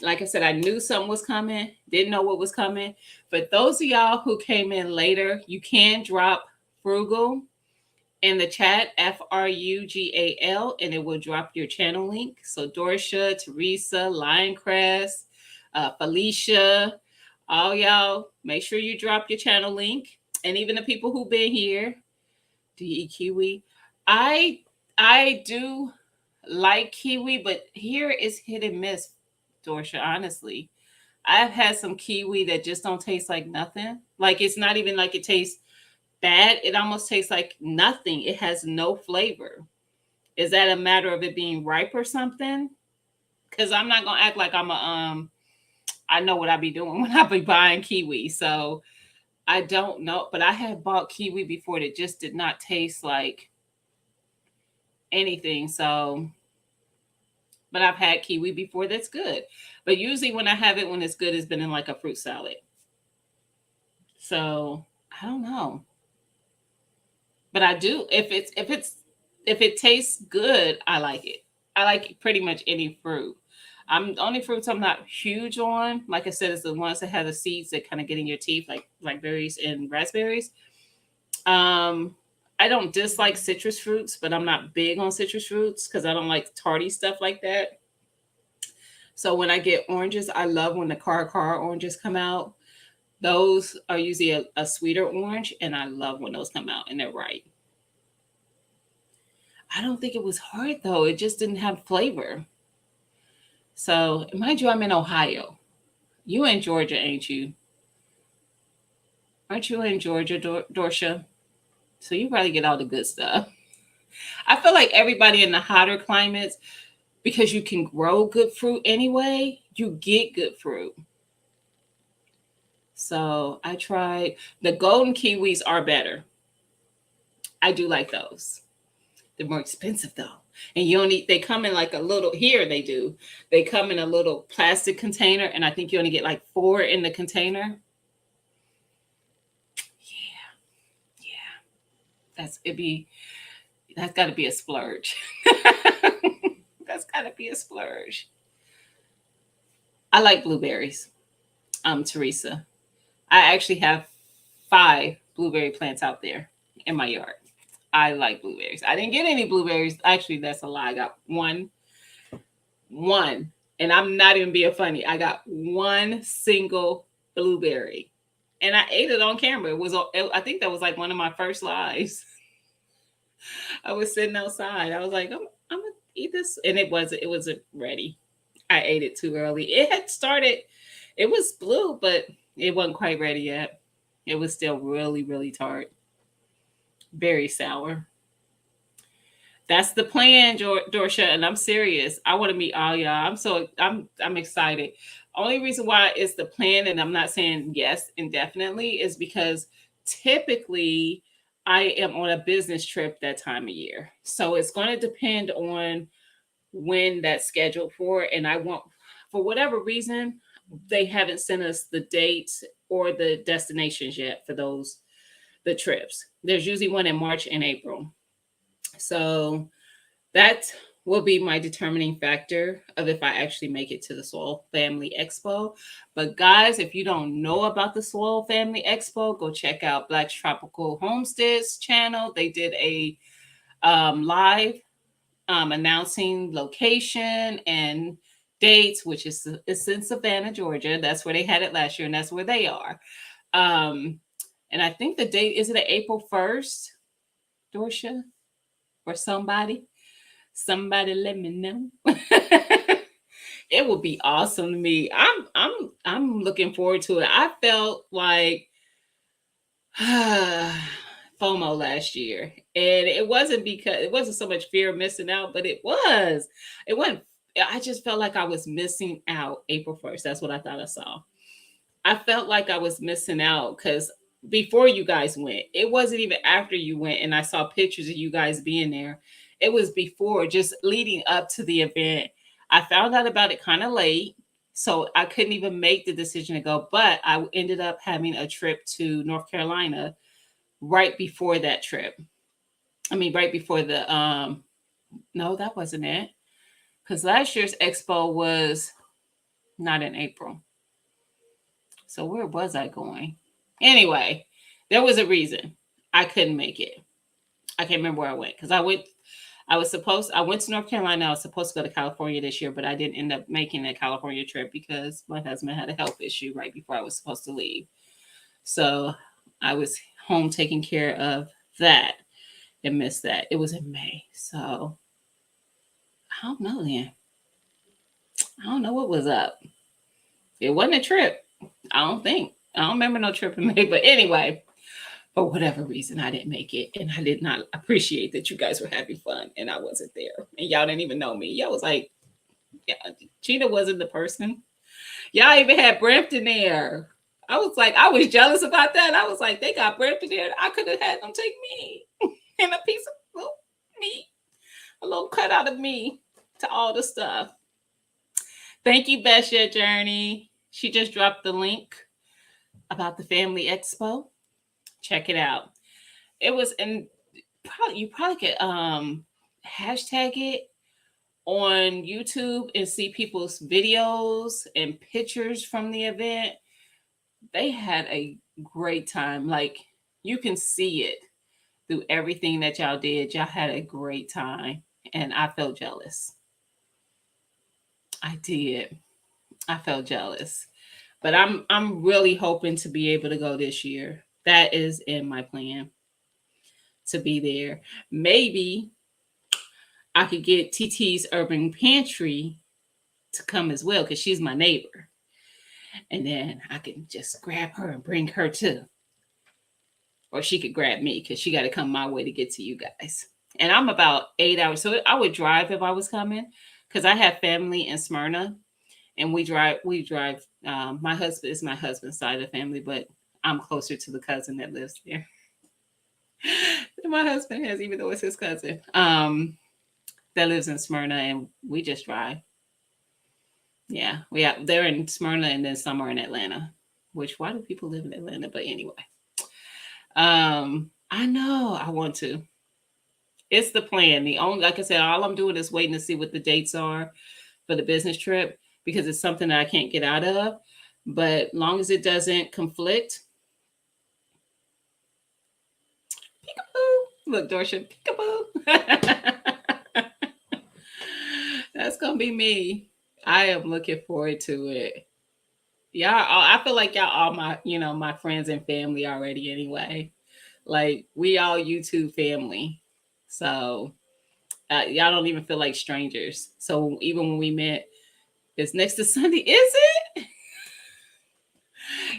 Like I said, I knew something was coming. Didn't know what was coming. But those of y'all who came in later, you can drop frugal in the chat, FRUGAL, and it will drop your channel link. So Dorsha, Teresa, Lioncrest, Felicia, all y'all, make sure you drop your channel link. And even the people who've been here, do you eat kiwi? I I do like kiwi, but here is hit and miss, Dorsha, honestly. I've had some kiwi that just don't taste like nothing. Like it's not even like it tastes bad. It almost tastes like nothing. It has no flavor. Is that a matter of it being ripe or something? Because I'm not gonna act like I know what I be doing when I be buying kiwi. So I don't know, but I have bought kiwi before that just did not taste like anything. So, but I've had kiwi before that's good. But usually when I have it when it's good, it's been in like a fruit salad. So I don't know. But I do if it tastes good, I like it. I like pretty much any fruit. I'm the only fruits I'm not huge on. Like I said, is the ones that have the seeds that kind of get in your teeth, like berries and raspberries. Um, I don't dislike citrus fruits, but I'm not big on citrus fruits because I don't like tarty stuff like that. So when I get oranges, I love when the car oranges come out. Those are usually a sweeter orange, and I love when those come out and they're ripe. I don't think it was hard though. It just didn't have flavor. So, mind you, I'm in Ohio. You in Georgia, ain't you? Aren't you in Georgia, Dorsha? So you probably get all the good stuff. I feel like everybody in the hotter climates, because you can grow good fruit anyway, you get good fruit. So I tried the golden kiwis are better. I do like those. They're more expensive though. And you only they come in like a little here they do. They come in a little plastic container and I think you only get like 4 in the container. Yeah. Yeah. That's got to be a splurge. That's got to be a splurge. I like blueberries. Teresa. I actually have 5 blueberry plants out there in my yard. I like blueberries. I didn't get any blueberries. Actually, that's a lie. I got one, and I'm not even being funny. I got one single blueberry, and I ate it on camera. I think that was like one of my first lives. I was sitting outside. I was like, I'm gonna eat this, and it wasn't ready. I ate it too early. It had started. It was blue, but it wasn't quite ready yet. It was still really, really tart, very sour. That's the plan, Dorsha, and I'm serious. I want to meet all y'all. I'm excited. Only reason why it's the plan, and I'm not saying yes indefinitely, is because typically I am on a business trip that time of year. So it's going to depend on when that's scheduled for. And I want, for whatever reason, they haven't sent us the dates or the destinations yet for those, the trips. There's usually one in March and April. So that will be my determining factor of if I actually make it to the Soil Family Expo. But guys, if you don't know about the Soil Family Expo, go check out Black's Tropical Homesteads channel. They did a live announcing location and dates, which is it's in Savannah, Georgia. That's where they had it last year, and that's where they are. Um, and I think the date is it April 1st, Dorsha, or somebody. Somebody let me know. It would be awesome to me. I'm looking forward to it. I felt like FOMO last year. And it wasn't because it wasn't so much fear of missing out, but it was. It wasn't. I just felt like I was missing out April 1st. That's what I thought I saw. I felt like I was missing out because before you guys went, it wasn't even after you went, and I saw pictures of you guys being there. It was before, just leading up to the event. I found out about it kind of late, so I couldn't even make the decision to go. But I ended up having a trip to North Carolina right before that trip. I mean, right before the no, that wasn't it. Because last year's expo was not in April. So where was I going? Anyway, there was a reason I couldn't make it. I can't remember where I went because I went to North Carolina. I was supposed to go to California this year, but I didn't end up making a California trip because my husband had a health issue right before I was supposed to leave. So I was home taking care of that and missed that. It was in May. So I don't know then. I don't know what was up. It wasn't a trip. I don't think. I don't remember no trip in May. But anyway, for whatever reason, I didn't make it. And I did not appreciate that you guys were having fun and I wasn't there. And y'all didn't even know me. Y'all was like, yeah, Gina wasn't the person. Y'all even had Brampton there. I was like, I was jealous about that. I was like, they got Brampton there. I could have had them take me and a piece of little me, a little cut out of me to all the stuff. Thank you, Besha Journey. She just dropped the link about the Family Expo. Check it out. It was in probably you probably could hashtag it on YouTube and see people's videos and pictures from the event. They had a great time. Like you can see it through everything that y'all did. Y'all had a great time and I felt jealous. I did. I felt jealous. But I'm really hoping to be able to go this year. That is in my plan to be there. Maybe I could get TT's Urban Pantry to come as well because she's my neighbor. And then I can just grab her and bring her too. Or she could grab me because she got to come my way to get to you guys. And I'm about 8 hours. So I would drive if I was coming because I have family in Smyrna and we drive. My husband is my husband's side of the family, but I'm closer to the cousin that lives there. My husband has, even though it's his cousin, that lives in Smyrna, and we just drive. Yeah, they're in Smyrna, and then some are in Atlanta. Which why do people live in Atlanta? But anyway, I know I want to. It's the plan. The only, like I said, all I'm doing is waiting to see what the dates are for the business trip because it's something that I can't get out of. But long as it doesn't conflict, peekaboo. Look, Dorsha, peekaboo. That's gonna be me. I am looking forward to it. Y'all, I feel like y'all all my, my friends and family already anyway. Like we all YouTube family. So y'all don't even feel like strangers. So even when we met, it's next to Sunday, is it?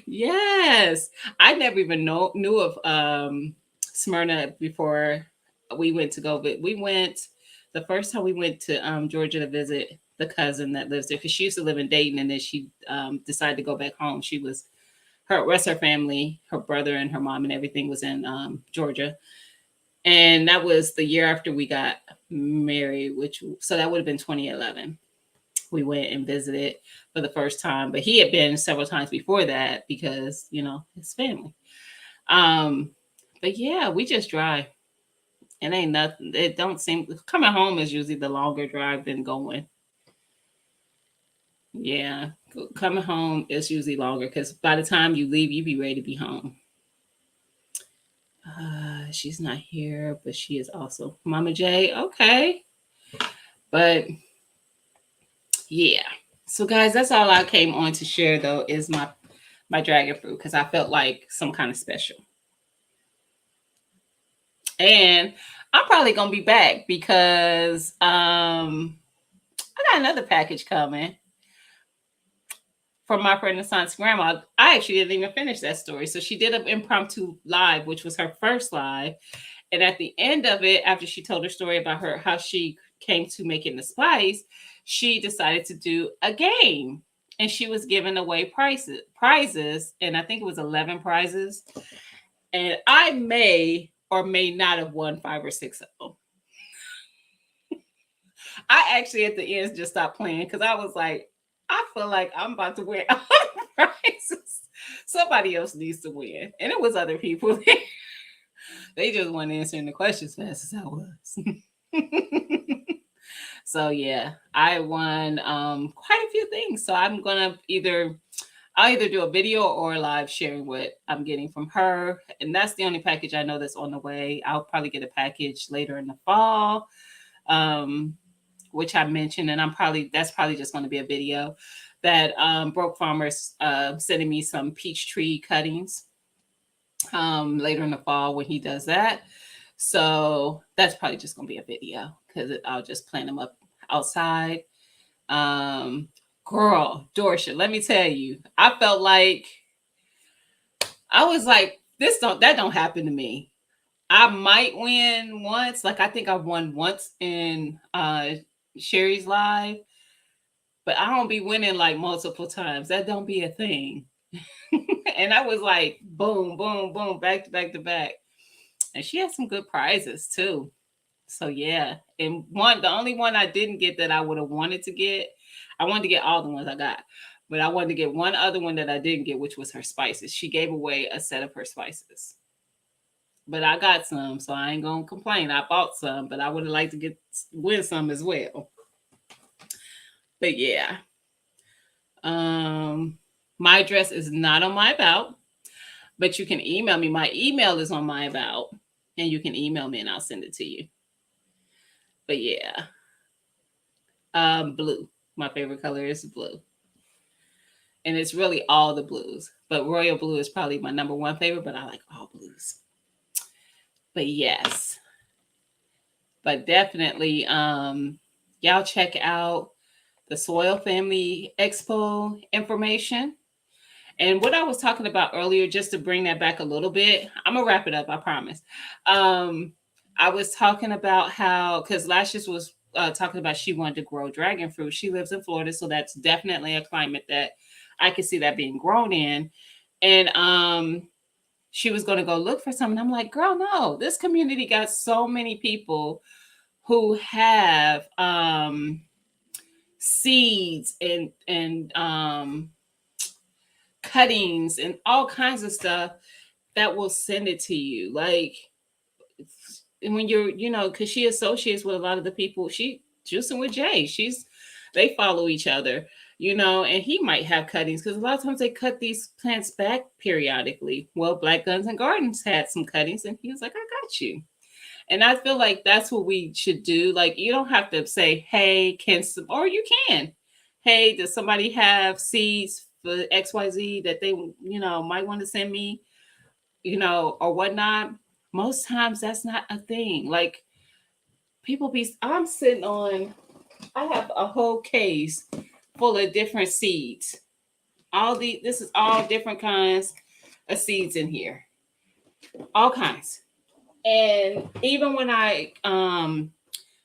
Yes. I never even knew of Smyrna before we went to go. But we went the first time we went to Georgia to visit the cousin that lives there because she used to live in Dayton and then she decided to go back home. her rest her family, her brother and her mom and everything was in Georgia. And that was the year after we got married, which so that would have been 2011. We went and visited for the first time, but he had been several times before that because, you know, his family. Um, but yeah, we just drive. It ain't nothing. It don't seem coming home is usually the longer drive than going. Yeah, coming home is usually longer because by the time you leave, you be ready to be home. She's not here, but she is also Mama J. Okay, but yeah. So guys, that's all I came on to share though is my dragon fruit because I felt like some kind of special. And I'm probably gonna be back because I got another package coming from my friend Assante's grandma. I actually didn't even finish that story. So she did an impromptu live, which was her first live. And at the end of it, after she told her story about her how she came to making the spice, she decided to do a game. And she was giving away prizes, and I think it was 11 prizes. And I may or may not have won 5 or 6 of them. I actually at the end just stopped playing because I was like, I feel like I'm about to win all the prizes. Somebody else needs to win. And it was other people. They just weren't answering the questions fast as I was. So yeah, I won quite a few things. So I'll either do a video or live sharing what I'm getting from her. And that's the only package I know that's on the way. I'll probably get a package later in the fall. Which I mentioned, and that's probably just going to be a video that Broke Farmers sending me some peach tree cuttings later in the fall when he does that. So that's probably just going to be a video because I'll just plant them up outside. Um, Girl, Dorsha, let me tell you, I felt like I was like, that don't happen to me. I might win once. Like I think I won once in Sherry's live, but I don't be winning like multiple times. That don't be a thing. And I was like, boom, boom, boom, back to back to back. And she had some good prizes too. So yeah. And the only one I didn't get that I would have wanted to get, I wanted to get all the ones I got. But I wanted to get one other one that I didn't get, which was her spices. She gave away a set of her spices. But I got some, so I ain't gonna complain. I bought some, but I would have liked to win some as well. But yeah, my address is not on my about, but you can email me. My email is on my about, and you can email me, and I'll send it to you. But yeah, blue. My favorite color is blue, and it's really all the blues. But royal blue is probably my number one favorite. But I like all blues. But yes, but definitely, y'all check out the Soil Family Expo information. And what I was talking about earlier, just to bring that back a little bit, I'm gonna wrap it up, I promise. I was talking about how, because Lashes was talking about she wanted to grow dragon fruit. She lives in Florida, so that's definitely a climate that I could see that being grown in. And she was going to go look for some. And I'm like, girl, no, this community got so many people who have seeds and cuttings and all kinds of stuff that will send it to you. Like when you're, because she associates with a lot of the people. She juicing with Jay. They follow each other, and he might have cuttings because a lot of times they cut these plants back periodically. Well, Black Guns and Gardens had some cuttings, and he was like, "I got you." And I feel like that's what we should do. Like, you don't have to say, "Hey, or you can. Hey, does somebody have seeds for XYZ that they, might want to send me, or whatnot?" Most times that's not a thing. Like, I'm sitting on, I have a whole case full of different seeds. This is all different kinds of seeds in here. All kinds. And even when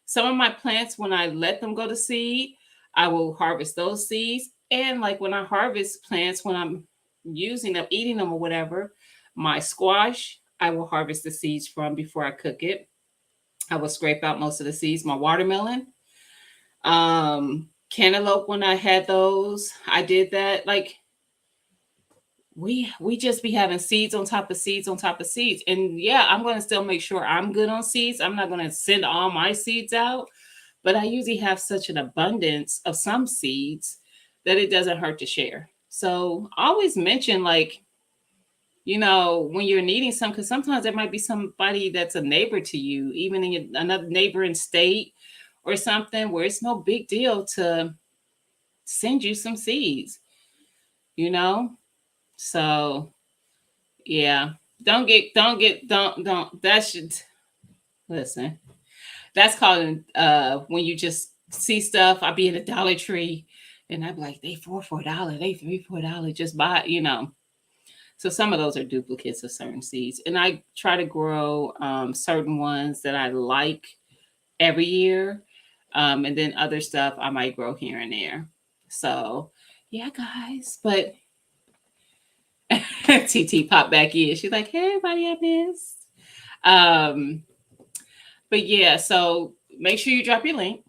some of my plants, when I let them go to seed, I will harvest those seeds. And like when I harvest plants, when I'm using them, eating them or whatever. My squash, I will harvest the seeds from before I cook it. I will scrape out most of the seeds. My watermelon, cantaloupe, when I had those, I did that. Like, we just be having seeds on top of seeds on top of seeds. And yeah, I'm going to still make sure I'm good on seeds. I'm not going to send all my seeds out, but I usually have such an abundance of some seeds that it doesn't hurt to share. So always mention, like, when you're needing some, because sometimes there might be somebody that's a neighbor to you, even in another neighboring state or something, where it's no big deal to send you some seeds, you know? So yeah, don't that should listen. That's called when you just see stuff. I'll be in a Dollar Tree and I'd be like, they $4, they $3, $4, just buy. So some of those are duplicates of certain seeds. And I try to grow certain ones that I like every year. And then other stuff I might grow here and there. So yeah, guys. But TT popped back in. She's like, hey, everybody, I missed. But yeah, so make sure you drop your link.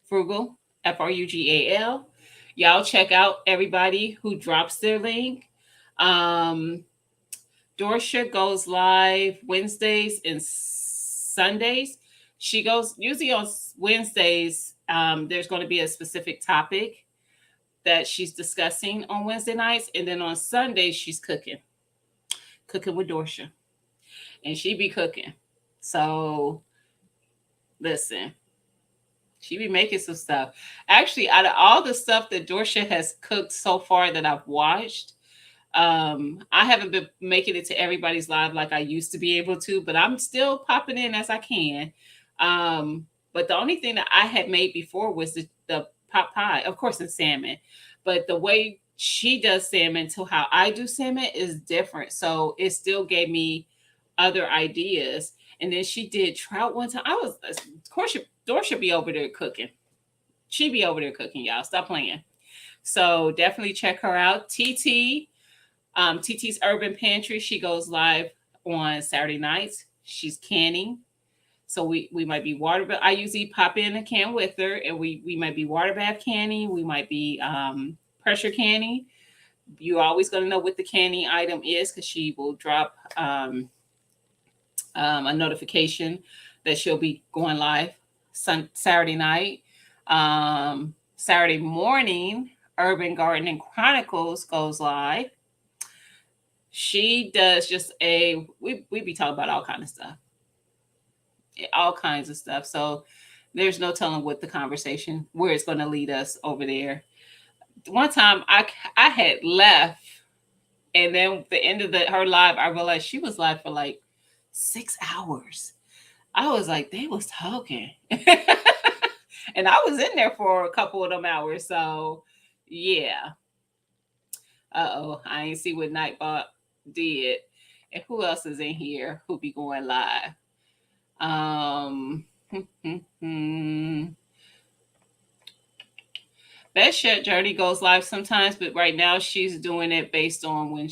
Frugal, Frugal. Y'all check out everybody who drops their link. Dorsha goes live Wednesdays and Sundays. She goes usually on Wednesdays. There's going to be a specific topic that she's discussing on Wednesday nights, and then on Sundays she's cooking with Dorsha, and she be cooking. So listen, she be making some stuff. Actually, out of all the stuff that Dorsha has cooked so far that I've watched, I haven't been making it to everybody's live like I used to be able to, but I'm still popping in as I can. But the only thing that I had made before was the pot pie, of course, and salmon. But the way she does salmon to how I do salmon is different. So it still gave me other ideas. And then she did trout one time. Of course, Dora should be over there cooking. She be over there cooking, y'all. Stop playing. So definitely check her out. TT's Urban Pantry. She goes live on Saturday nights. She's canning. So we might be water bath. I usually pop in a can with her, and we might be water bath canning. We might be pressure canning. You're always going to know what the canning item is because she will drop a notification that she'll be going live Saturday night. Saturday morning, Urban Gardening Chronicles goes live. She does just we be talking about all kind of stuff. All kinds of stuff. So there's no telling what the conversation, where it's going to lead us over there. One time I had left, and then the end of her live, I realized she was live for like 6 hours. I was like, they was talking. And I was in there for a couple of them hours. So yeah. Uh-oh, I ain't see what Nightbot did. And who else is in here who be going live? Best Shirt Journey goes live sometimes, but right now she's doing it based on when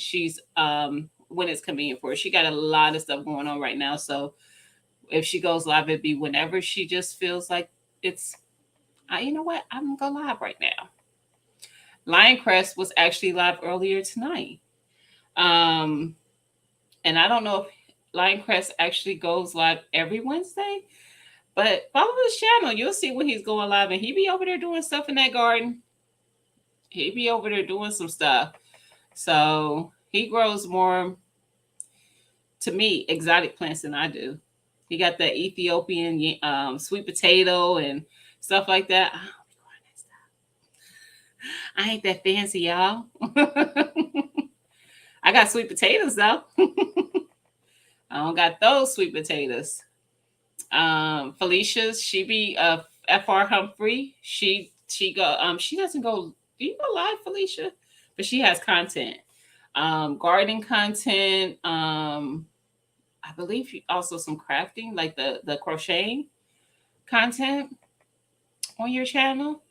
when it's convenient for her. She got a lot of stuff going on right now, so if she goes live, it'd be whenever she just feels like it's. You know what? I'm gonna go live right now. Lioncrest was actually live earlier tonight, and I don't know if Lioncrest actually goes live every Wednesday. But follow his channel. You'll see when he's going live. And he be over there doing stuff in that garden. He be over there doing some stuff. So he grows more, to me, exotic plants than I do. He got that Ethiopian sweet potato and stuff like that. I ain't that fancy, y'all. I got sweet potatoes, though. I don't got those sweet potatoes. Felicia's, she be FR Humphrey. She doesn't go. Do you go live, Felicia? But she has content, gardening content. I believe also some crafting, like the crocheting content on your channel.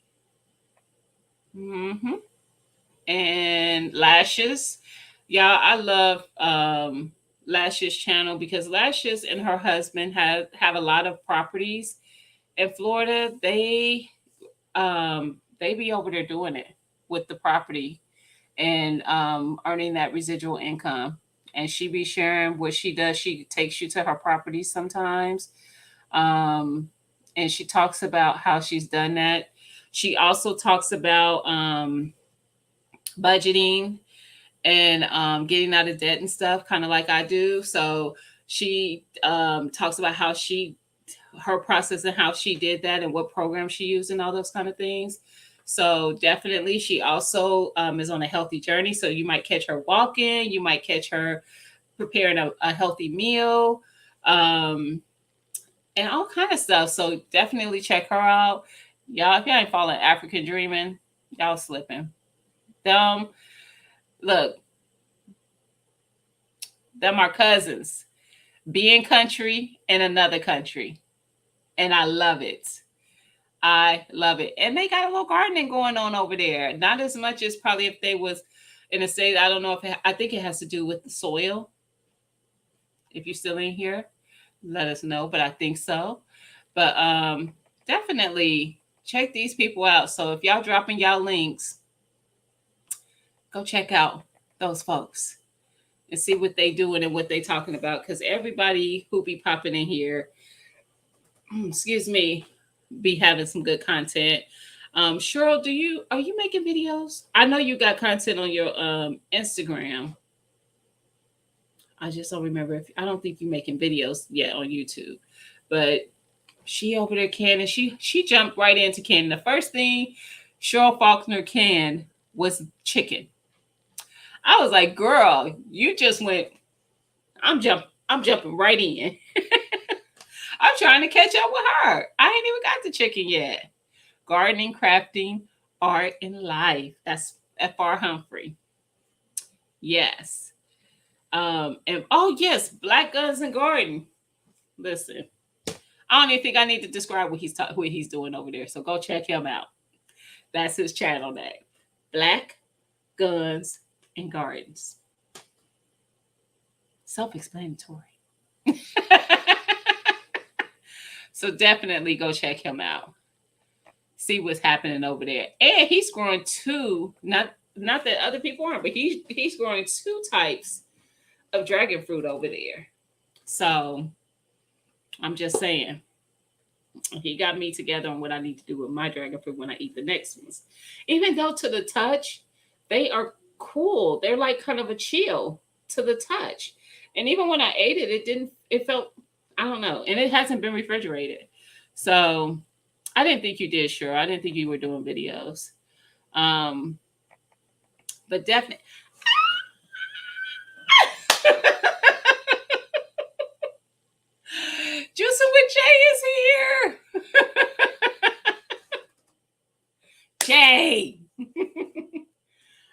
and Lashes. Y'all, I love Lashes channel because Lashes and her husband have a lot of properties in Florida. They be over there doing it with the property and earning that residual income. And she be sharing what she does. She takes you to her properties sometimes, um, and she talks about how she's done that. She also talks about budgeting and getting out of debt and stuff, kind of like I do. So she talks about how her process and how she did that and what program she used and all those kind of things. So definitely, she also is on a healthy journey. So you might catch her walking, you might catch her preparing a healthy meal, um, and all kind of stuff. So definitely check her out, y'all. If y'all ain't following African Dreaming, y'all slipping. Them, look, them are cousins. Being country in another country, and I love it. I love it. And they got a little gardening going on over there. Not as much as probably if they was in a state. I don't know if I think it has to do with the soil. If you're still in here, let us know. But I think so. But definitely check these people out. So if y'all dropping y'all links, go check out those folks and see what they doing and what they talking about. Because everybody who be popping in here, excuse me, be having some good content. Cheryl, are you making videos? I know you got content on your Instagram. I just don't remember if I don't think you're making videos yet on YouTube. But she over there canning. She jumped right into canning. The first thing Cheryl Faulkner canned was chicken. I was like, girl, you just went, I'm jumping right in. I'm trying to catch up with her. I ain't even got the chicken yet. Gardening, crafting, art, and life. That's F.R. Humphrey. Yes. And oh yes, Black Guns and Garden. Listen, I don't even think I need to describe what he's doing over there. So go check him out. That's his channel name. Black Guns and Gardens. Self-explanatory. So definitely go check him out. See what's happening over there. And he's growing two, not that other people aren't, but he's growing two types of dragon fruit over there. So I'm just saying, he got me together on what I need to do with my dragon fruit when I eat the next ones. Even though to the touch, they are cool. They're like kind of a chill to the touch. And even when I ate it, it felt, I don't know. And it hasn't been refrigerated. So I didn't think you did, sure. I didn't think you were doing videos. But definitely. Juicing with Jay is here. Jay.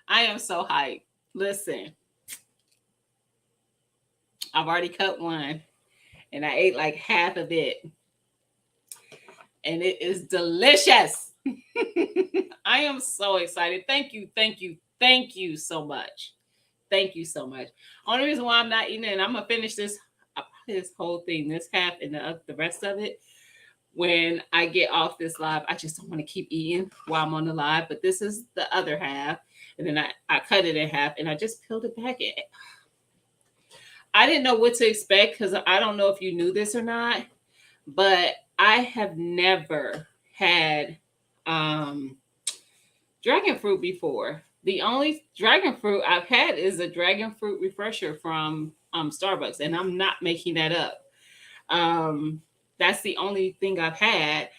I am so hyped. Listen, I've already cut one and I ate like half of it. And it is delicious. I am so excited. Thank you, thank you, thank you so much. Thank you so much. Only reason why I'm not eating it, and I'm gonna finish this whole thing, this half, and the rest of it when I get off this live. I just don't want to keep eating while I'm on the live. But this is the other half, and then I cut it in half, and I just peeled it back. I didn't know what to expect because I don't know if you knew this or not, but I have never had dragon fruit before. The only dragon fruit I've had is a dragon fruit refresher from Starbucks, and I'm not making that up. That's the only thing I've had.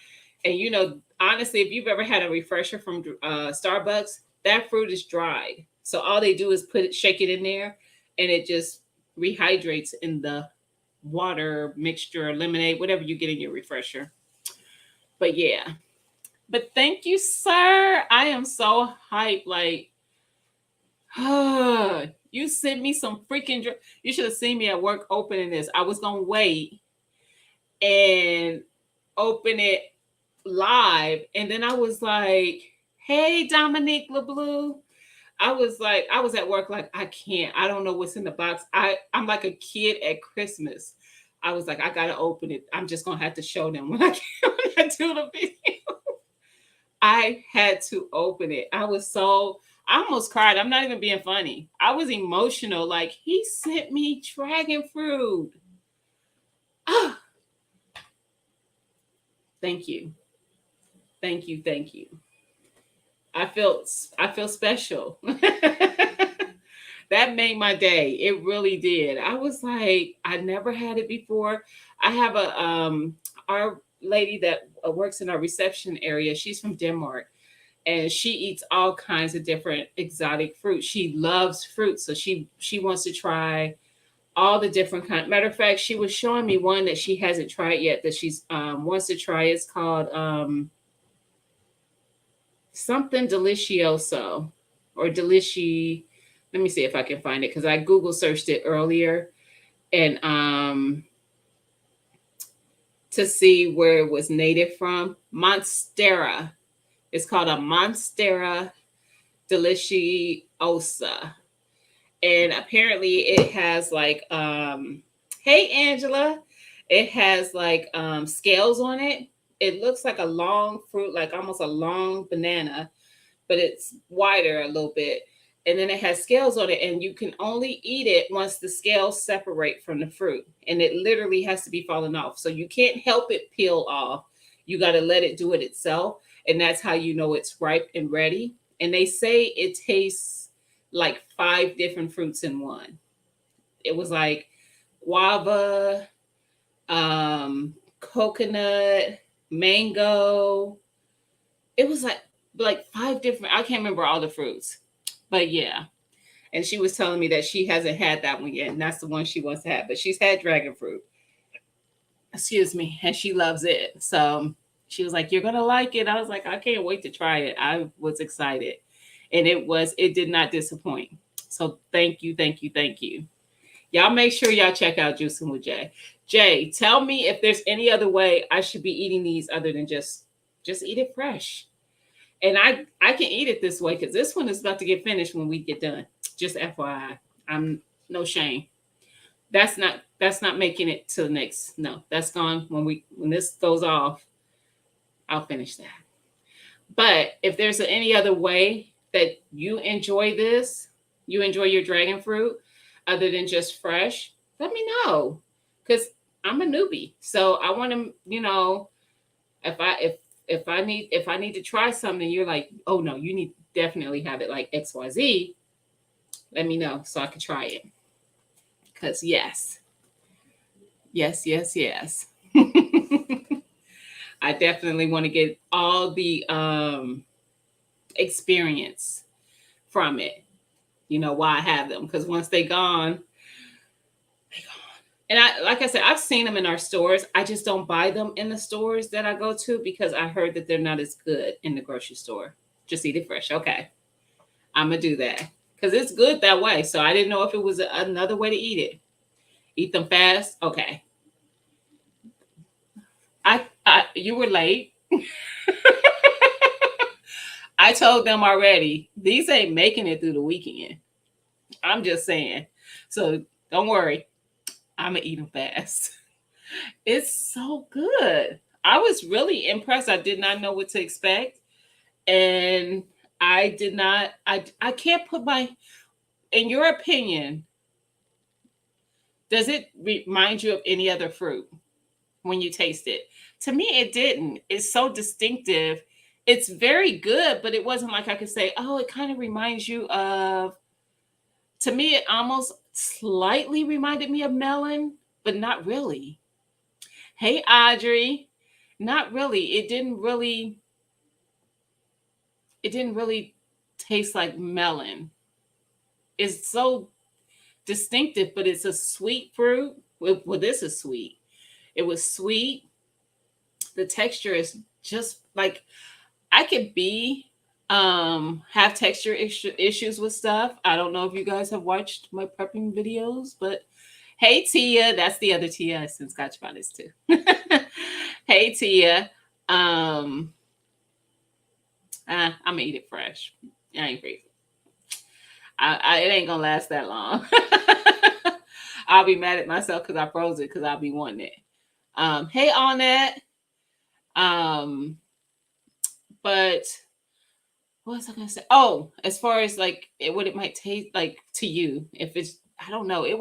And honestly, if you've ever had a refresher from Starbucks, that fruit is dried. So all they do is shake it in there, and it just rehydrates in the water mixture, lemonade, whatever you get in your refresher. But yeah. But thank you, sir. I am so hyped. Like, you sent me some freaking. You should have seen me at work opening this. I was gonna wait and open it live, and then I was like, "Hey, Dominique LeBlue, I was at work like I can't. I don't know what's in the box. I'm like a kid at Christmas. I was like, I gotta open it. I'm just gonna have to show them when when I do the video. I had to open it. I almost cried. I'm not even being funny. I was emotional. Like he sent me dragon fruit. Ah, thank you. Thank you. Thank you. I feel special. That made my day. It really did. I was like, I never had it before. I have a our lady that works in our reception area. She's from Denmark, and she eats all kinds of different exotic fruit. She loves fruit, so she wants to try all the different kind. Matter of fact, she was showing me one that she hasn't tried yet that she's wants to try. It's called something delicioso or delici. Let me see if I can find it because I Google searched it earlier and to see where it was native from. Monstera. It's called a Monstera deliciosa. And apparently it has like hey Angela, it has like scales on it. It looks like a long fruit, like almost a long banana, but it's wider a little bit. And then it has scales on it, and you can only eat it once the scales separate from the fruit. And it literally has to be falling off. So you can't help it peel off. You got to let it do it itself. And that's how you know it's ripe and ready. And they say it tastes like five different fruits in one. It was like guava, coconut, mango. It was like five different. I can't remember all the fruits, but yeah. And she was telling me that she hasn't had that one yet, and that's the one she wants to have. But she's had dragon fruit. Excuse me, and she loves it. So she was like, "You're gonna like it." I was like, "I can't wait to try it." I was excited, and it did not disappoint. So thank you, thank you, thank you. Y'all make sure y'all check out Juicing with Jay. Jay, tell me if there's any other way I should be eating these other than just eat it fresh. And I can eat it this way because this one is about to get finished when we get done. Just FYI, I'm no shame. That's not making it to the next. No, that's gone when this goes off. I'll finish that. But if there's any other way that you enjoy this, you enjoy your dragon fruit, other than just fresh, let me know. Because I'm a newbie, so I want to, if I need to try something, you're like, oh no, you need to definitely have it like XYZ. Let me know so I can try it. Because yes, yes, yes, yes. I definitely want to get all the experience from it. Why I have them, because once they gone, they gone. And like I said, I've seen them in our stores. I just don't buy them in the stores that I go to because I heard that they're not as good in the grocery store. Just eat it fresh. Okay, I'm gonna do that because it's good that way. So I didn't know if it was another way to eat it. Eat them fast. Okay. You were late. I told them already. These ain't making it through the weekend. I'm just saying. So don't worry. I'm gonna eat them fast. It's so good. I was really impressed. I did not know what to expect, and I did not. I can't put my. In your opinion, does it remind you of any other fruit when you taste it? To me, it didn't. It's so distinctive. It's very good, but it wasn't like I could say, oh, it kind of reminds you of. To me, it almost slightly reminded me of melon, but not really. Hey, Audrey. Not really. It didn't really taste like melon. It's so distinctive, but it's a sweet fruit. Well, this is sweet. It was sweet. The texture is just like I could be have texture issues with stuff. I don't know if you guys have watched my prepping videos, but hey Tia, that's the other Tia. I since got you on this too. Hey Tia. I'm gonna eat it fresh. I ain't crazy. It ain't gonna last that long. I'll be mad at myself because I froze it because I'll be wanting it. Hey, on that. Um, but what was I gonna say? Oh, as far as like what it might taste like to you, if it's, I don't know, it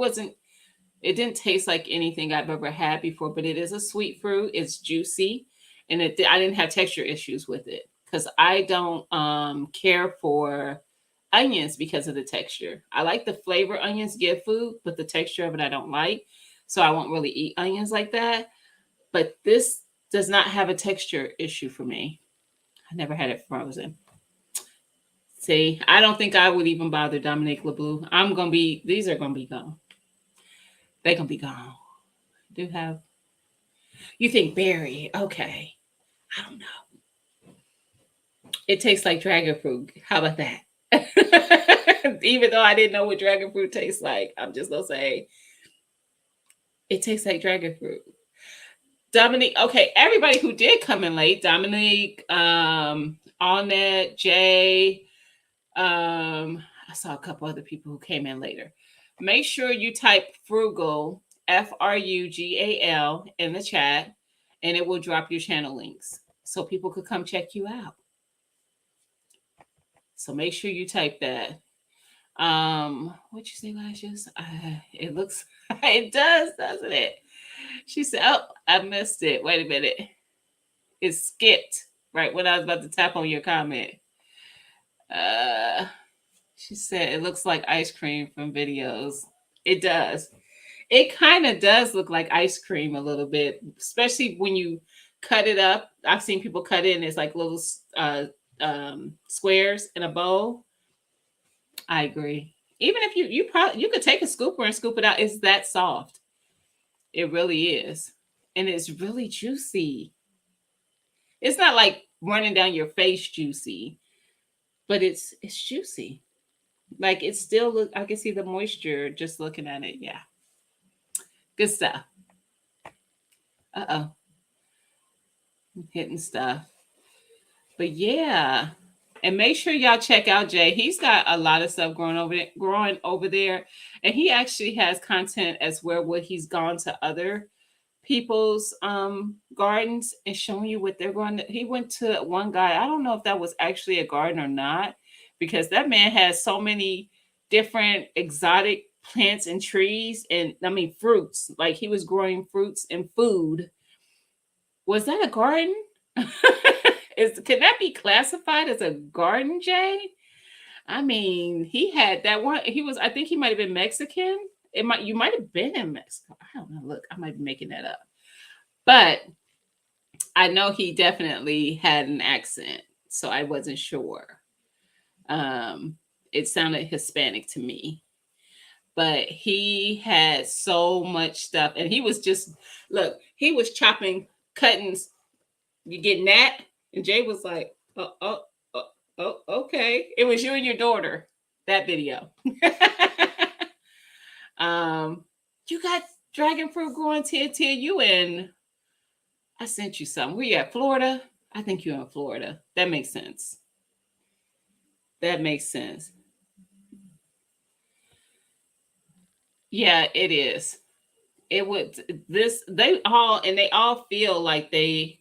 didn't taste like anything I've ever had before, but it is a sweet fruit. It's juicy, and I didn't have texture issues with it because I don't care for onions because of the texture. I like the flavor onions give food, but the texture of it I don't like, so I won't really eat onions like that. But this does not have a texture issue for me. I never had it frozen. See, I don't think I would even bother Dominique LeBlue. These are gonna be gone. They're gonna be gone. Do have, you think berry? Okay. I don't know. It tastes like dragon fruit. How about that? Even though I didn't know what dragon fruit tastes like, I'm just gonna say it tastes like dragon fruit. Dominique, okay, everybody who did come in late, Dominique, Annette, Jay, I saw a couple other people who came in later. Make sure you type frugal, FRUGAL, in the chat, and it will drop your channel links so people could come check you out. So make sure you type that. What'd you say, Lashes? It looks, it does, doesn't it? She said, "Oh, I missed it. Wait a minute. It skipped right when I was about to tap on your comment." Uh, she said, "It looks like ice cream from videos." It does. It kind of does look like ice cream a little bit, especially when you cut it up. I've seen people cut it and it's like little squares in a bowl. I agree. Even if you could take a scooper and scoop it out, it's that soft. It really is, and it's really juicy. It's not like running down your face juicy, but it's juicy. Like it's still look. I can see the moisture just looking at it. Yeah, good stuff. Uh-oh, hitting stuff. But yeah, and make sure y'all check out Jay. He's got a lot of stuff growing over there, and he actually has content as well where he's gone to other people's gardens and showing you what they're growing. He went to one guy. I don't know if that was actually a garden or not, because that man has so many different exotic plants and trees, and I mean fruits. Like he was growing fruits and food. Was that a garden? Can that be classified as a garden, Jay? I mean, he had that one. He was, I think he might have been Mexican. You might have been in Mexico. I don't know. Look, I might be making that up. But I know he definitely had an accent, so I wasn't sure. Um, it sounded Hispanic to me. But he had so much stuff, and he was just look. He was chopping, cutting. You getting that? And Jay was like, "Oh, okay." It was you and your daughter. That video. You got dragon fruit growing Tia. You in? I sent you some. Where you at? Florida? I think you're in Florida. That makes sense. That makes sense. Yeah, it is. It would this they all feel like they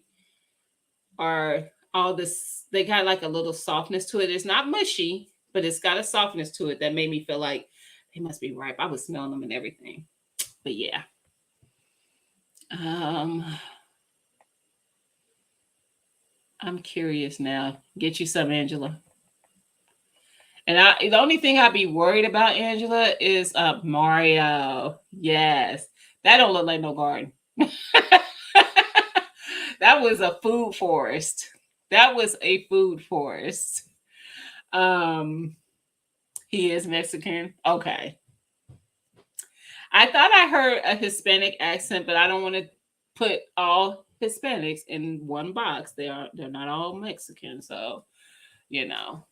are all this, they got like a little softness to it. It's not mushy, but it's got a softness to it that made me feel like they must be ripe. I was smelling them and everything. But yeah. Um I'm curious now. Get you some, Angela. And the only thing I'd be worried about, Angela, is Mario. Yes. That don't look like no garden. That was a food forest. That was a food forest. Um, he is Mexican. Okay. I thought I heard a Hispanic accent, but I don't want to put all Hispanics in one box. They're not all Mexican, so you know,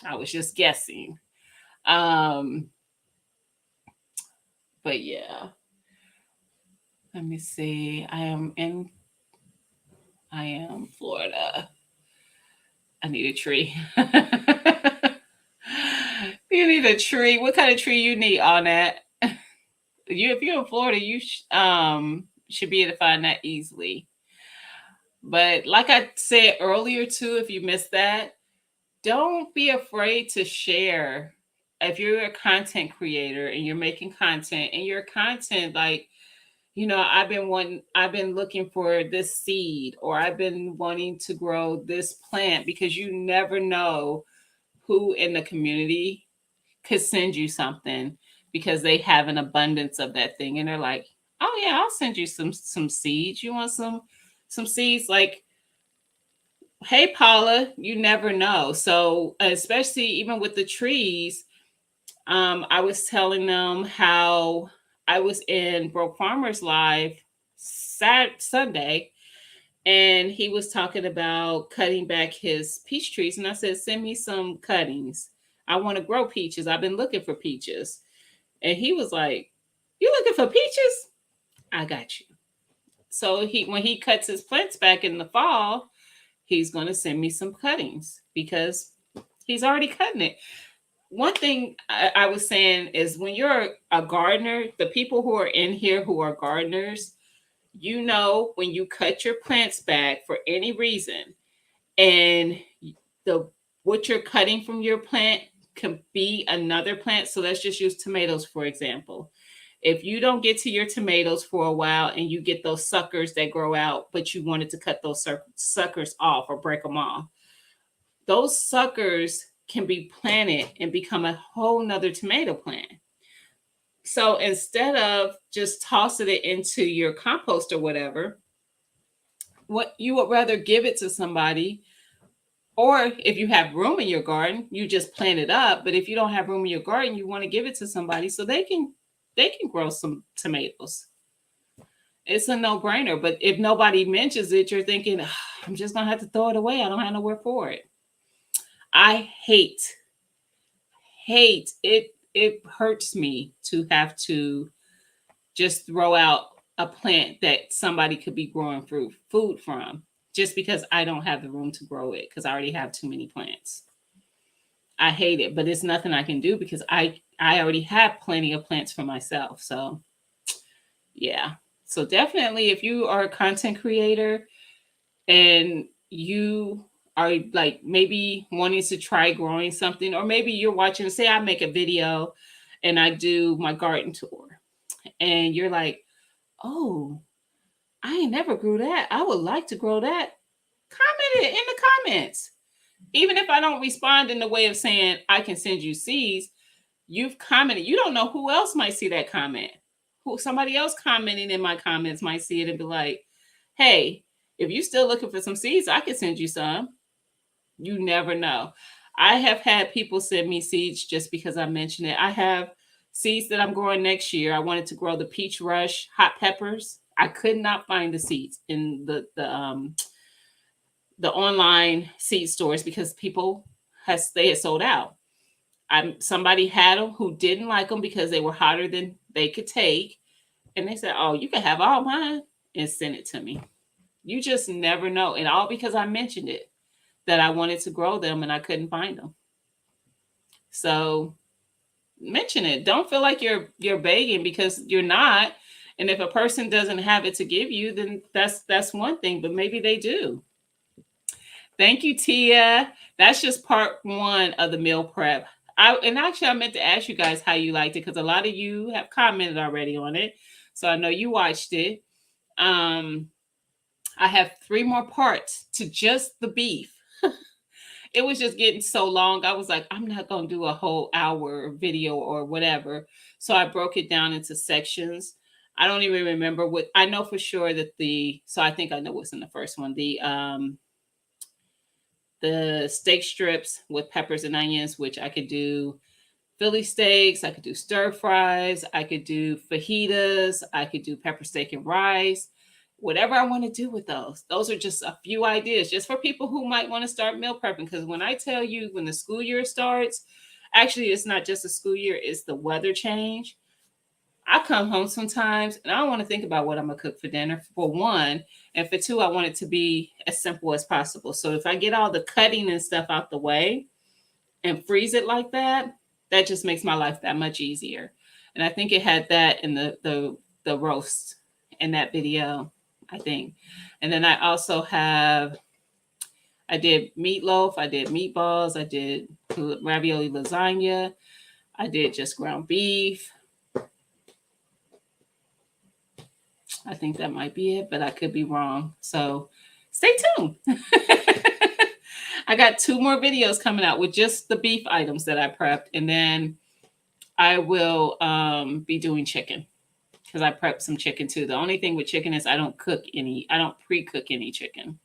I was just guessing. Um, but yeah. Let me see. I am Florida. I need a tree. Need You need a tree. What kind of tree you need on that? If you're in Florida, you should be able to find that easily. But like I said earlier too, if you missed that, don't be afraid to share. If you're a content creator and you're making content and your content, like, I've been looking for this seed, or I've been wanting to grow this plant, because you never know who in the community could send you something because they have an abundance of that thing, and they're like, oh yeah, I'll send you some seeds. You want some seeds? Like, hey Paula, you never know. So especially even with the trees, I was telling them how I was in Broke Farmers Live Sunday, and he was talking about cutting back his peach trees. And I said, send me some cuttings. I want to grow peaches. I've been looking for peaches. And he was like, you looking for peaches? I got you. So when he cuts his plants back in the fall, he's going to send me some cuttings because he's already cutting it. One thing I was saying is, when you're a gardener, the people who are in here who are gardeners, when you cut your plants back for any reason, and the what you're cutting from your plant can be another plant. So let's just use tomatoes, for example. If you don't get to your tomatoes for a while and you get those suckers that grow out, but you wanted to cut those suckers off or break them off, those suckers can be planted and become a whole nother tomato plant. So instead of just tossing it into your compost or whatever, what you would rather give it to somebody, or if you have room in your garden, you just plant it up. But if you don't have room in your garden, you want to give it to somebody so they can grow some tomatoes. It's a no-brainer. But if nobody mentions it, you're thinking, I'm just gonna have to throw it away. I don't have nowhere for it. I hate it. It hurts me to have to just throw out a plant that somebody could be growing food from, just because I don't have the room to grow it, because I already have too many plants. I hate it, but it's nothing I can do because I already have plenty of plants for myself. So yeah. So definitely, if you are a content creator and you are like maybe wanting to try growing something, or maybe you're watching, say I make a video and I do my garden tour, and you're like, oh, I ain't never grew that. I would like to grow that. Comment it in the comments. Even if I don't respond in the way of saying I can send you seeds, you've commented. You don't know who else might see that comment. Somebody else commenting in my comments might see it and be like, hey, if you're still looking for some seeds, I can send you some. You never know. I have had people send me seeds just because I mentioned it. I have seeds that I'm growing next year. I wanted to grow the Peach Rush hot peppers. I could not find the seeds in the online seed stores because they had sold out. Somebody had them who didn't like them because they were hotter than they could take, and they said, "Oh, you can have all mine," and send it to me. You just never know, and all because I mentioned it, that I wanted to grow them and I couldn't find them. So mention it. Don't feel like you're begging, because you're not. And if a person doesn't have it to give you, then that's one thing, but maybe they do. Thank you, Tia. That's just part one of the meal prep. I meant to ask you guys how you liked it, because a lot of you have commented already on it. So I know you watched it. I have 3 more parts to just the beef. It was just getting so long. I was like, I'm not going to do a whole hour video or whatever. So I broke it down into sections. I don't even remember what. I know for sure that so I think I know what's in the first one. The steak strips with peppers and onions, which I could do Philly steaks, I could do stir fries, I could do fajitas, I could do pepper steak and rice, whatever I want to do with those. Those are just a few ideas just for people who might want to start meal prepping. Because when I tell you, when the school year starts, actually, it's not just the school year, it's the weather change. I come home sometimes and I don't want to think about what I'm going to cook for dinner, for one. And for two, I want it to be as simple as possible. So if I get all the cutting and stuff out the way and freeze it like that, that just makes my life that much easier. And I think it had that in the roast in that video, I think. And then I also have, I did meatloaf, I did meatballs, I did ravioli lasagna, I did just ground beef. I think that might be it, but I could be wrong. So stay tuned. I got 2 more videos coming out with just the beef items that I prepped. And then I will be doing chicken because I prepped some chicken too. The only thing with chicken is I don't pre-cook any chicken,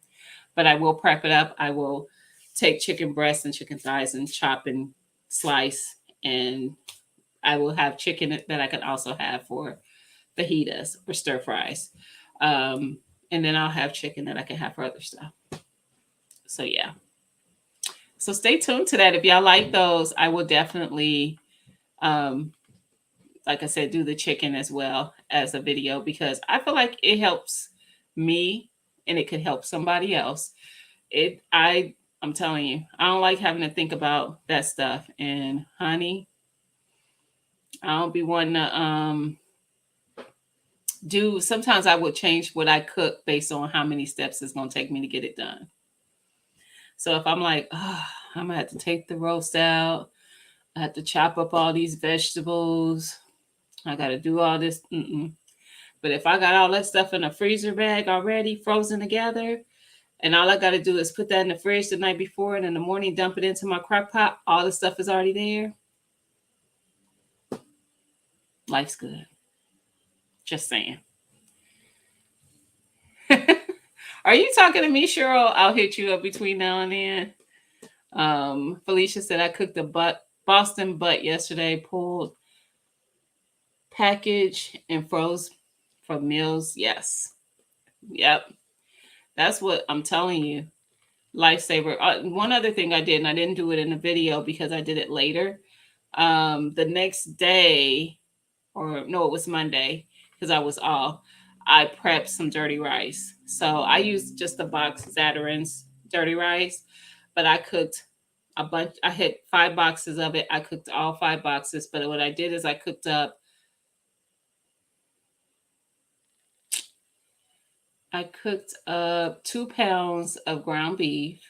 but I will prep it up. I will take chicken breasts and chicken thighs and chop and slice, and I will have chicken that I can also have for fajitas or stir fries. And then I'll have chicken that I can have for other stuff. So yeah. So stay tuned to that. If y'all like those, I will definitely, like I said, do the chicken as well as a video because I feel like it helps me and it could help somebody else. I'm telling you, I don't like having to think about that stuff. And honey, I don't be wanting to sometimes I would change what I cook based on how many steps it's going to take me to get it done. So if I'm like, oh, I'm going to have to take the roast out, I have to chop up all these vegetables, I got to do all this. But if I got all that stuff in a freezer bag already frozen together, and all I got to do is put that in the fridge the night before and in the morning dump it into my crock pot, all the stuff is already there. Life's good. Just saying. Are you talking to me, Cheryl? I'll hit you up between now and then. Felicia said I cooked a Boston butt yesterday, pulled package and froze for meals. Yes. Yep. That's what I'm telling you. Lifesaver. One other thing I did, and I didn't do it in the video because I did it later. The next day, or no, it was Monday because I was off. I prepped some dirty rice. So I used just a box of Zatarain's dirty rice, but I cooked a bunch. I had 5 boxes of it. I cooked all 5 boxes, but what I did is I cooked up 2 pounds of ground beef,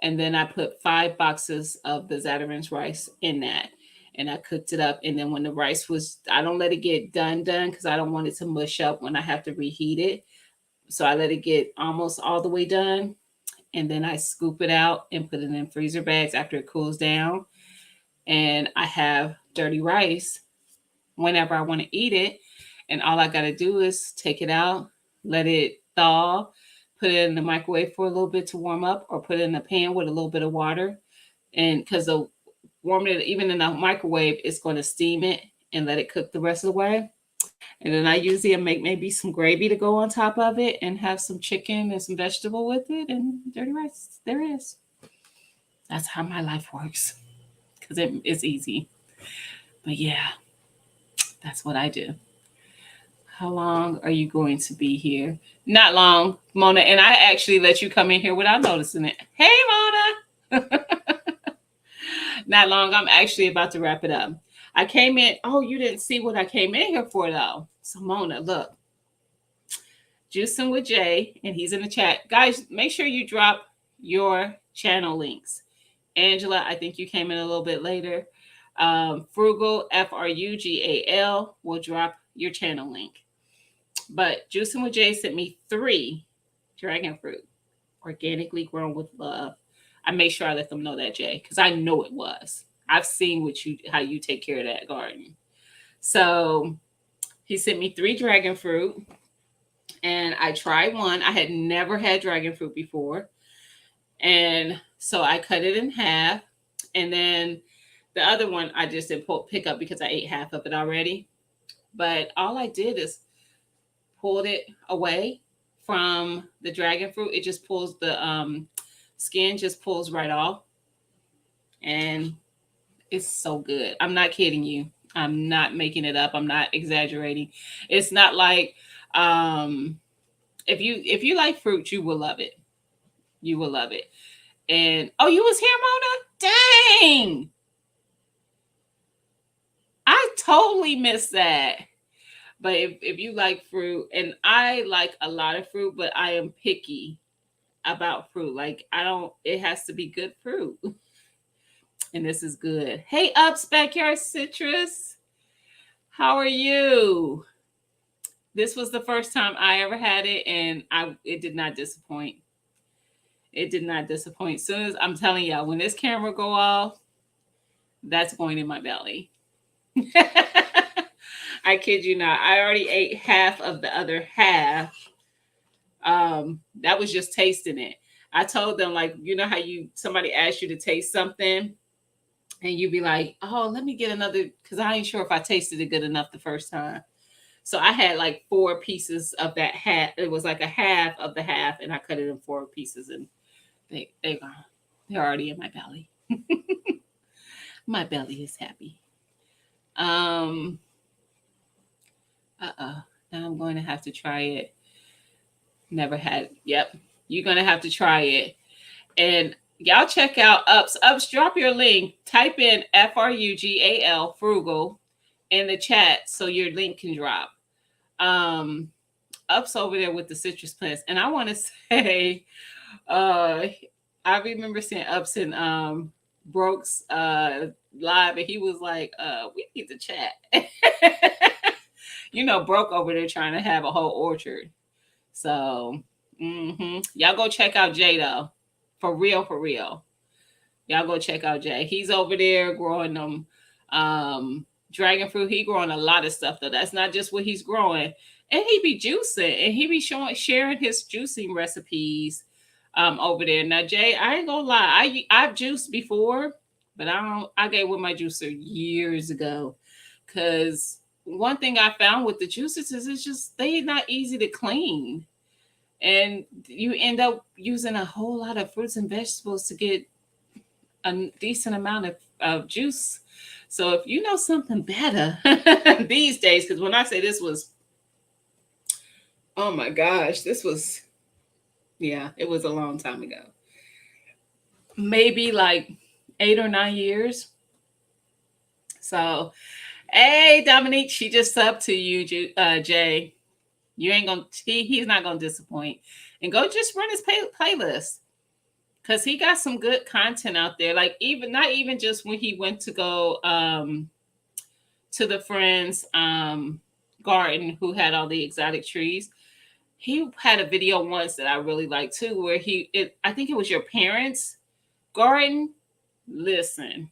and then I put 5 boxes of the Zatarain's rice in that. And I cooked it up. And then when the rice was, I don't let it get done because I don't want it to mush up when I have to reheat it. So I let it get almost all the way done. And then I scoop it out and put it in freezer bags after it cools down. And I have dirty rice whenever I want to eat it. And all I got to do is take it out, let it thaw, put it in the microwave for a little bit to warm up, or put it in a pan with a little bit of water. And because the warming it even in the microwave, it's going to steam it and let it cook the rest of the way. And then I usually make maybe some gravy to go on top of it and have some chicken and some vegetable with it and dirty rice. There it is. That's how my life works because it's easy. But yeah, that's what I do. How long are you going to be here? Not long, Mona. And I actually let you come in here without noticing it. Hey, Mona. Not long. I'm actually about to wrap it up. I came in. Oh, you didn't see what I came in here for, though. So, Mona, look. Juicing with Jay, and he's in the chat. Guys, make sure you drop your channel links. Angela, I think you came in a little bit later. Frugal, Frugal, will drop your channel link. But Juicing with Jay sent me 3 dragon fruit, organically grown with love. I made sure I let them know that, Jay, because I know it was. I've seen how you take care of that garden. So he sent me 3 dragon fruit, and I tried one. I had never had dragon fruit before, and so I cut it in half, and then the other one I just didn't pick up because I ate half of it already. But all I did is pulled it away from the dragon fruit. It just pulls the skin just pulls right off, and it's so good. I'm not kidding you. I'm not making it up. I'm not exaggerating. It's not like if you like fruit, you will love it. You will love it. And oh, you was here, Mona? Dang. I totally missed that. But if you like fruit, and I like a lot of fruit, but I am picky about fruit. Like I don't, it has to be good fruit. And this is good. Hey, Ups Backyard Citrus. How are you? This was the first time I ever had it, and it did not disappoint. It did not disappoint. Soon as I'm telling y'all, when this camera go off, that's going in my belly. I kid you not. I already ate half of the other half. That was just tasting it. I told them, like, you know how somebody asks you to taste something and you be like, oh, let me get another, because I ain't sure if I tasted it good enough the first time. So I had like 4 pieces of that half. It was like a half of the half, and I cut it in 4 pieces, and they're already in my belly. My belly is happy. Now I'm going to have to try it. Never had. Yep. You're going to have to try it. And y'all check out Ups. Ups, drop your link. Type in FRUGAL, frugal, in the chat so your link can drop. Ups over there with the citrus plants. And I want to say, I remember seeing Ups in Brooks live, and he was like, we need to chat. You know, Broke over there trying to have a whole orchard. So y'all go check out Jay though. For real, for real. Y'all go check out Jay. He's over there growing them dragon fruit. He growing a lot of stuff though. That's not just what he's growing. And he be juicing, and he be sharing his juicing recipes over there. Now, Jay, I ain't gonna lie, I've juiced before, but I gave with my juicer years ago. Cause one thing I found with the juices is it's just they're not easy to clean. And you end up using a whole lot of fruits and vegetables to get a decent amount of juice. So if you know something better these days, because when I say this was, oh my gosh, this was, yeah, it was a long time ago. Maybe like 8 or 9 years. So, hey, Dominique, she just subbed to you, Jay. You ain't gonna, he's not gonna disappoint. And go just run his playlist. Cause he got some good content out there. Like not even just when he went to go to the friend's garden who had all the exotic trees. He had a video once that I really liked too, where I think it was your parents' garden. Listen,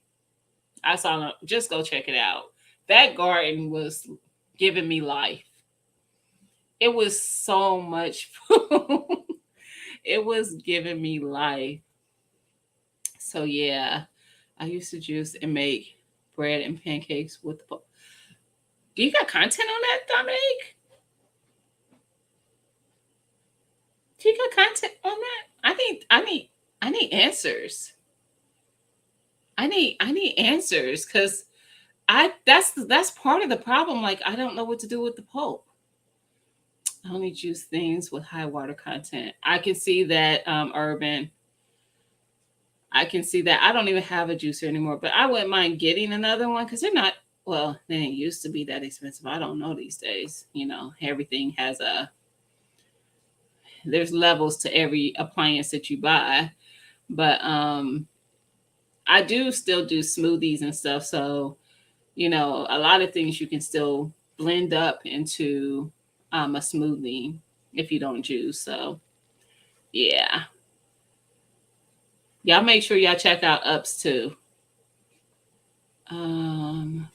I saw him. Just go check it out. That garden was giving me life. It was so much food. It was giving me life. So yeah, I used to juice and make bread and pancakes with the. Do you got content on that, Dominique? Do you got content on that? I need answers. I need answers because that's part of the problem. Like I don't know what to do with the pulp. I only juice things with high water content. I can see that, Urban. I can see that. I don't even have a juicer anymore, but I wouldn't mind getting another one because they're not, well, they didn't used to be that expensive. I don't know these days. You know, everything has there's levels to every appliance that you buy. But I do still do smoothies and stuff. So, you know, a lot of things you can still blend up into a smoothie if you don't juice. So, yeah. Y'all make sure y'all check out Ups too.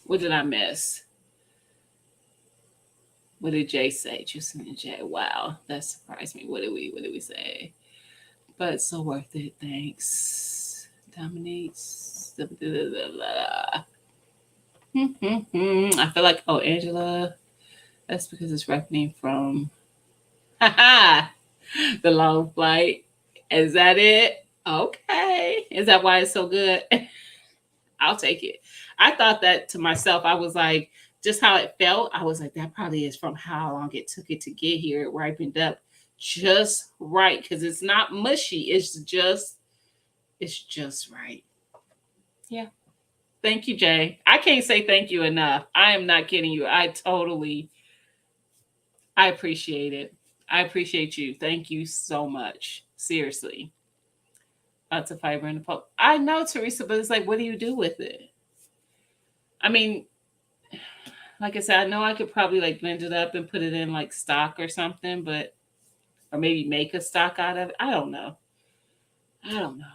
What did I miss? What did Jay say? Juicing and Jay. Wow, that surprised me. What did we say? But so worth it. Thanks. Dominates. I feel like, oh, Angela. That's because it's reckoning from the long flight. Is that it? Okay. Is that why it's so good? I'll take it. I thought that to myself. I was like, just how it felt. I was like, that probably is from how long it took it to get here. It ripened up just right because it's not mushy. It's just right. Yeah. Thank you, Jay. I can't say thank you enough. I am not kidding you. I appreciate it. I appreciate you. Thank you so much. Seriously. Lots of fiber in the pulp. I know, Teresa, but it's like, what do you do with it? I mean, like I said, I know I could probably like blend it up and put it in like stock or something, but or maybe make a stock out of it. I don't know. I don't know.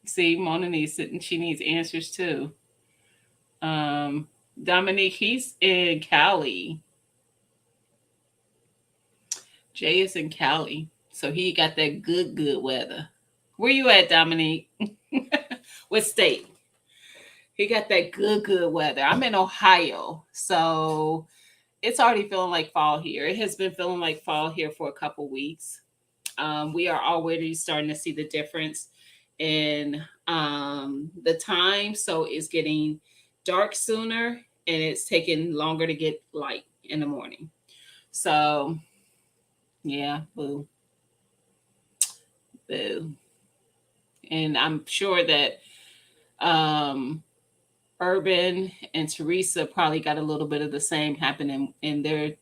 See, Mona needs it and she needs answers too. Um, Dominique, he's in Cali. Jay is in Cali. So he got that good weather. Where you at, Dominique? What state? He got that good weather. I'm in Ohio. So it's already feeling like fall here. It has been feeling like fall here for a couple weeks. We are already starting to see the difference in the time. So it's getting dark sooner and it's taking longer to get light in the morning. So, yeah, boo, boo. And I'm sure that Urban and Teresa probably got a little bit of the same happening in their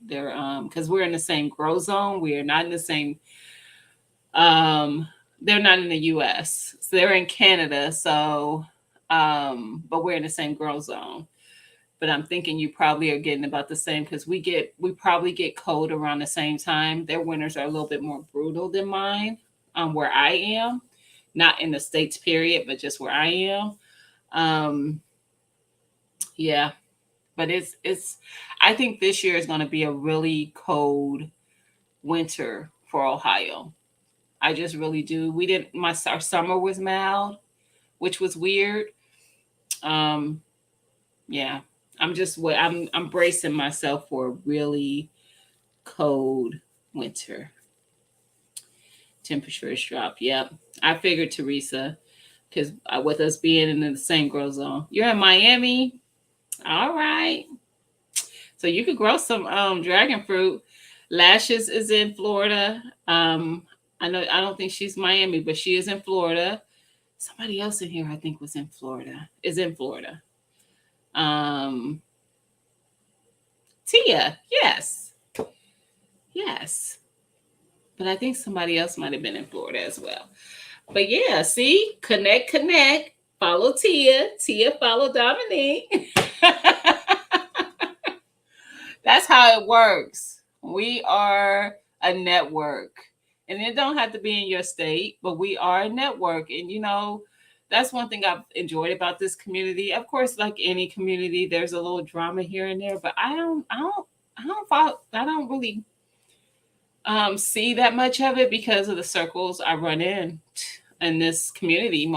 because we're in the same grow zone. We are not in the same they're not in the US. So they're in Canada, so but we're in the same grow zone. But I'm thinking you probably are getting about the same because we probably get cold around the same time. Their winters are a little bit more brutal than mine, where I am. Not in the States period, but just where I am. Um yeah, but it's I think this year is going to be a really cold winter for Ohio. I just really do. We didn't my Our summer was mild, which was weird. Um yeah. I'm bracing myself for a really cold winter. Temperatures drop. Yep. I figured, Teresa, because with us being in the same grow zone. You're in Miami. All right. So you could grow some dragon fruit. Lashes is in Florida. I don't think she's Miami, but she is in Florida. Somebody else in here I think was in Florida. Is in Florida. Um Tia, yes. Yes. But I think somebody else might have been in Florida as well. But yeah, see, connect. Follow Tia. Tia follow Dominique. That's how it works. We are a network. And it don't have to be in your state, but we are a network. And that's one thing I've enjoyed about this community. Of course, like any community, there's a little drama here and there, but I don't really see that much of it because of the circles I run in this community.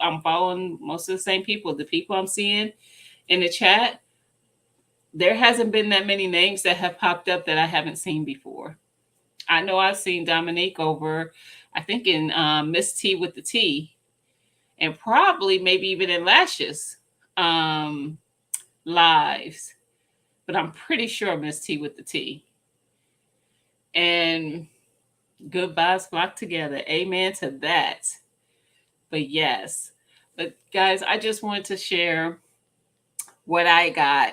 I'm following most of the same people. The people I'm seeing in the chat, there hasn't been that many names that have popped up that I haven't seen before. I know I've seen Dominique over, I think in Miss T with the T, and probably maybe even in Lashes um, lives, but I'm pretty sure Miss T with the T. And good vibes flock together. Amen to that. But yes, but guys, I just wanted to share what I got,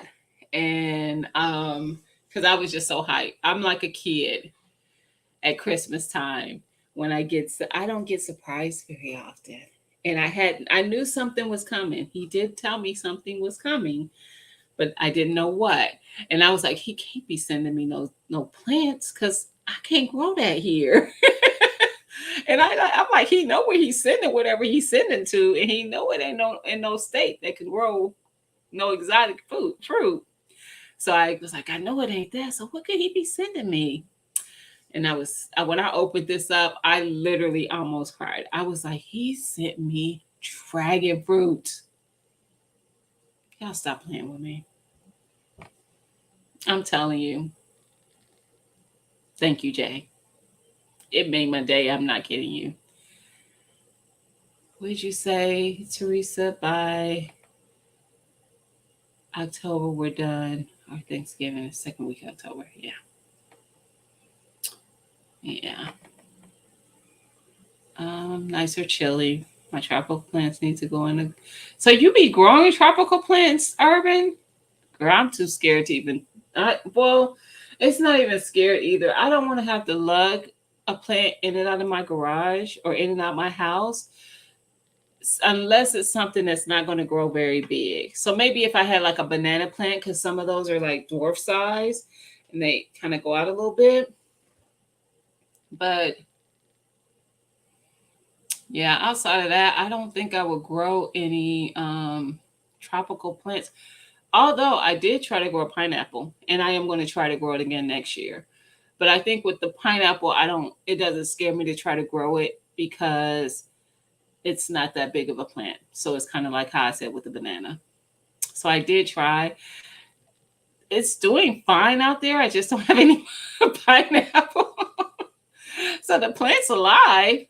and because I was just so hyped. I'm like a kid at Christmas time when I don't get surprised very often. And I knew something was coming. He did tell me something was coming, but I didn't know what. And I was like, he can't be sending me no plants because I can't grow that here. And I'm like, he know where he's sending whatever he's sending to, and he know it ain't no state that can grow no exotic fruit. So I was like, I know it ain't that. So what could he be sending me? And when I opened this up, I literally almost cried. I was like, he sent me dragon fruit. Y'all stop playing with me. I'm telling you. Thank you, Jay. It made my day. I'm not kidding you. What did you say, Teresa? By October, we're done. Our Thanksgiving is second week of October. Yeah. Yeah. Nice or chilly. My tropical plants need to go in the. So you be growing tropical plants, Urban? Girl, I'm too scared to even. Well, it's not even scared either. I don't want to have to lug a plant in and out of my garage or in and out my house unless it's something that's not going to grow very big. So maybe if I had like a banana plant, because some of those are like dwarf size and they kind of go out a little bit. But yeah, outside of that, I don't think I would grow any tropical plants. Although I did try to grow a pineapple, and I am going to try to grow it again next year. But I think with the pineapple, it doesn't scare me to try to grow it because it's not that big of a plant. So it's kind of like how I said with the banana. So I did try. It's doing fine out there. I just don't have any pineapple. So the plant's alive.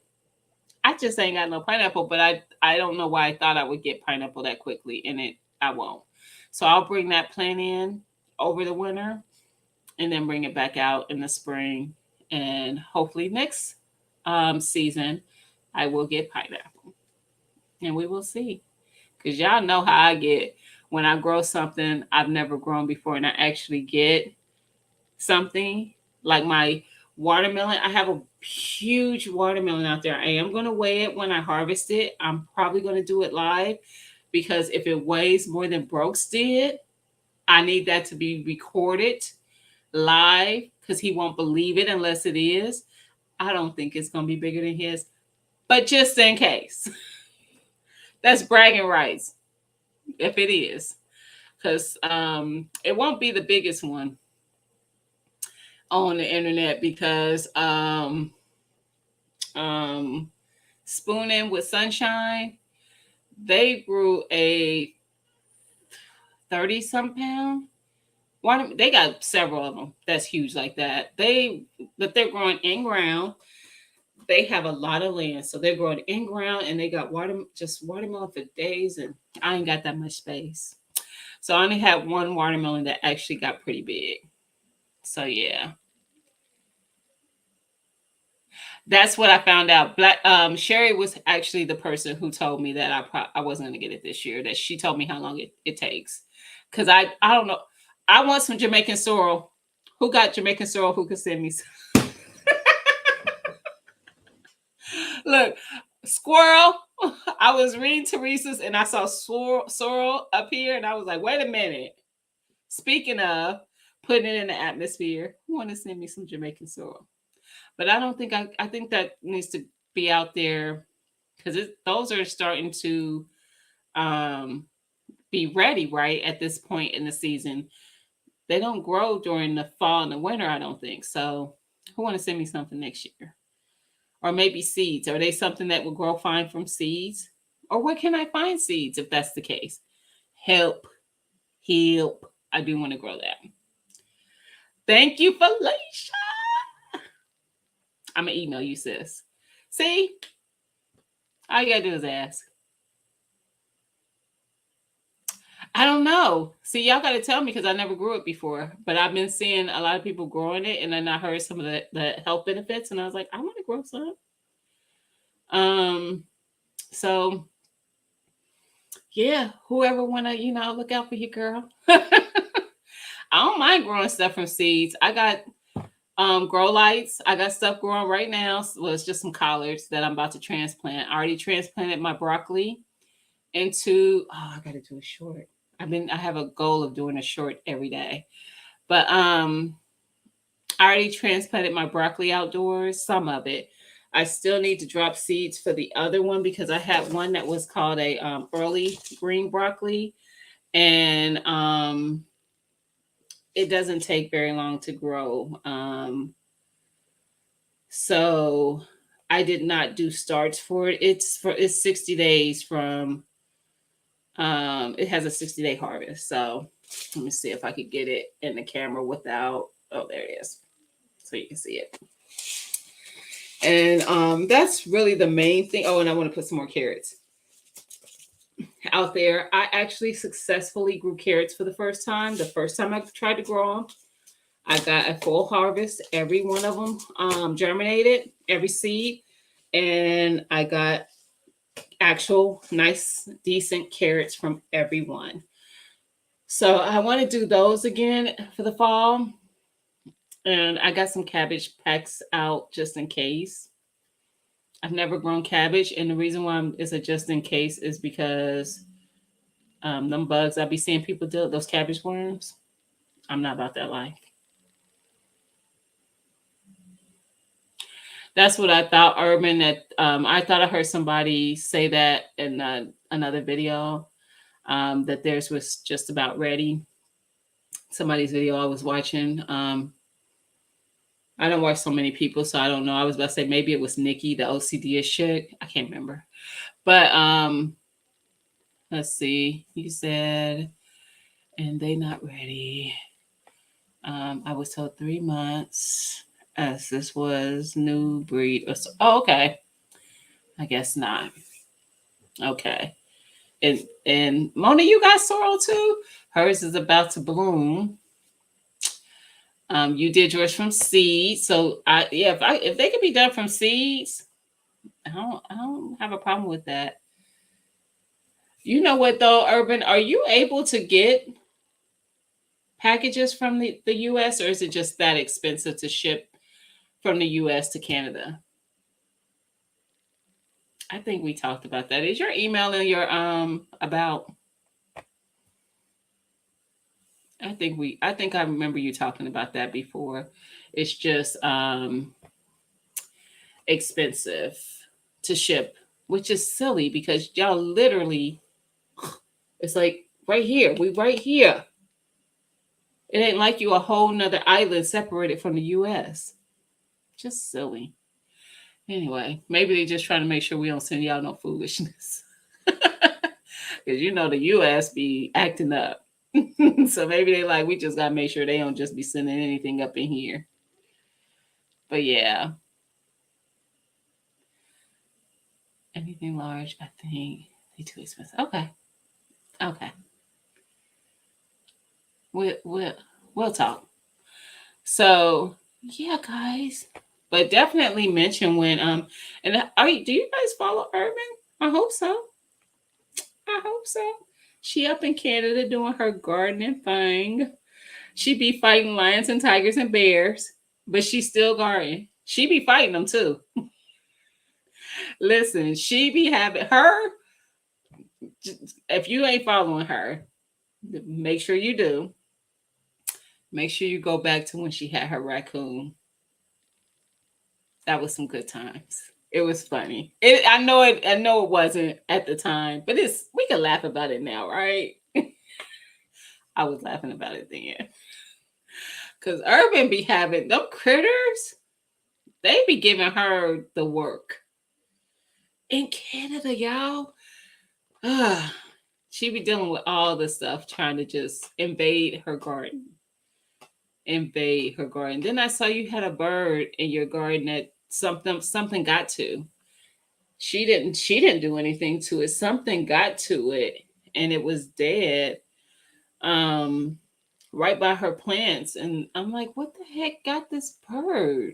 I just ain't got no pineapple, but I don't know why I thought I would get pineapple that quickly, and I won't. So I'll bring that plant in over the winter and then bring it back out in the spring. And hopefully next season, I will get pineapple. And we will see. Because y'all know how I get when I grow something I've never grown before and I actually get something like my watermelon. I have a huge watermelon out there. I am going to weigh it when I harvest it. I'm probably going to do it live because if it weighs more than Brooks did, I need that to be recorded live because he won't believe it unless it is. I don't think it's going to be bigger than his, but just in case. That's bragging rights if it is, because it won't be the biggest one on the internet because Spooning with Sunshine, they grew a 30 some pound. They got several of them that's huge like that. But they're growing in ground. They have a lot of land, so they're growing in ground, and they got watermelon for days, and I ain't got that much space. So I only had one watermelon that actually got pretty big. So yeah, that's what I found out. Sherry was actually the person who told me that I wasn't going to get it this year. That she told me how long it takes, because I don't know. I want some Jamaican sorrel. Who got Jamaican sorrel? Who could send me some? Look, squirrel. I was reading Teresa's and I saw sorrel up here, and I was like, wait a minute. Speaking of putting it in the atmosphere, who want to send me some Jamaican sorrel? But I don't think I think that needs to be out there because those are starting to be ready right at this point in the season. They don't grow during the fall and the winter, I don't think. So who want to send me something next year? Or maybe seeds. Are they something that will grow fine from seeds? Or where can I find seeds if that's the case? Help. I do want to grow that. Thank you, Felicia. I'm going to email you, sis. See? All you got to do is ask. I don't know. See, y'all got to tell me because I never grew it before. But I've been seeing a lot of people growing it. And then I heard some of the health benefits. And I was like, I want to grow some. So, yeah, whoever want to, look out for your girl. I don't mind growing stuff from seeds. I got grow lights. I got stuff growing right now. Well, it's just some collards that I'm about to transplant. I already transplanted my broccoli into. Oh, I got to do a short. I have a goal of doing a short every day, but I already transplanted my broccoli outdoors. Some of it. I still need to drop seeds for the other one because I had one that was called a early green broccoli, and it doesn't take very long to grow. So I did not do starts for it. It's 60 days from it has a 60-day harvest. So let me see if I could get it in the camera without there it is. So you can see it. And that's really the main thing. Oh, and I want to put some more carrots out there. I actually successfully grew carrots for the first time. The first time I tried to grow them, I got a full harvest. Every one of them germinated, every seed. And I got actual nice, decent carrots from everyone. So I want to do those again for the fall. And I got some cabbage packs out just in case. I've never grown cabbage, and the reason why it's a just in case is because them bugs I be seeing people do, those cabbage worms. I'm not about that life. That's what I thought, Urban. That I thought I heard somebody say that in another video, that theirs was just about ready. Somebody's video I was watching. I don't watch so many people, so I don't know. I was about to say maybe it was Nikki, the OCD chick. I can't remember. But let's see. You said, and they not ready. I was told 3 months, as this was new breed. Or so. Oh, okay. I guess not. Okay. And Mona, you got sorrel too? Hers is about to bloom. You did yours from seeds, so if they could be done from seeds, I don't have a problem with that. You know what though, Urban? Are you able to get packages from the US, or is it just that expensive to ship from the US to Canada? I think we talked about that. Is your email in your about? I think I remember you talking about that before. It's just expensive to ship, which is silly because y'all literally, it's like right here. We right here. It ain't like you a whole nother island separated from the US. Just silly. Anyway, maybe they just trying to make sure we don't send y'all no foolishness. Because you know the US be acting up. So maybe they like, we just gotta make sure they don't just be sending anything up in here. But yeah. Anything large, I think they too expensive. Okay. Okay. We'll talk. So yeah, guys. But definitely mention when and do you guys follow Urban? I hope so. I hope so. She up in Canada doing her gardening thing. She be fighting lions and tigers and bears, but she still gardening. She be fighting them too. Listen, she be having her. If you ain't following her, make sure you do. Make sure you go back to when she had her raccoon. That was some good times. It was funny. I know it. I know it wasn't at the time, but we can laugh about it now, right? I was laughing about it then. Cause Urban be having them critters. They be giving her the work. In Canada, y'all. She be dealing with all the stuff, trying to just invade her garden. Invade her garden. Then I saw you had a bird in your garden that something got to. She didn't do anything to it. Something got to it and it was dead. Um right by her plants. And I'm like, what the heck got this bird?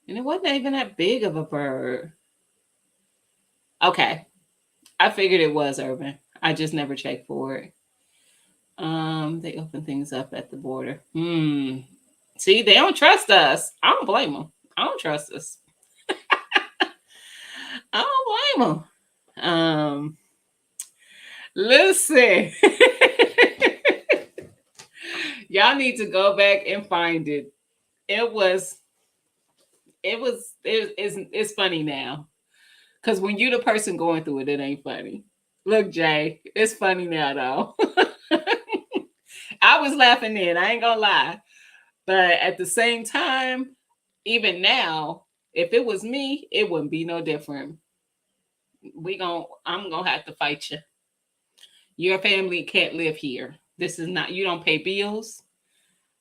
And it wasn't even that big of a bird. Okay. I figured it was Urban. I just never checked for it. They open things up at the border. See, they don't trust us. I don't blame them. I don't trust us. I don't blame them. Listen. Y'all need to go back and find it. It's funny now. Cause when you the person going through it, it ain't funny. Look, Jay, it's funny now though. I was laughing then, I ain't gonna lie. But at the same time, even now, if it was me, it wouldn't be no different. I'm gonna have to fight you. Your family can't live here. This is not, you don't pay bills.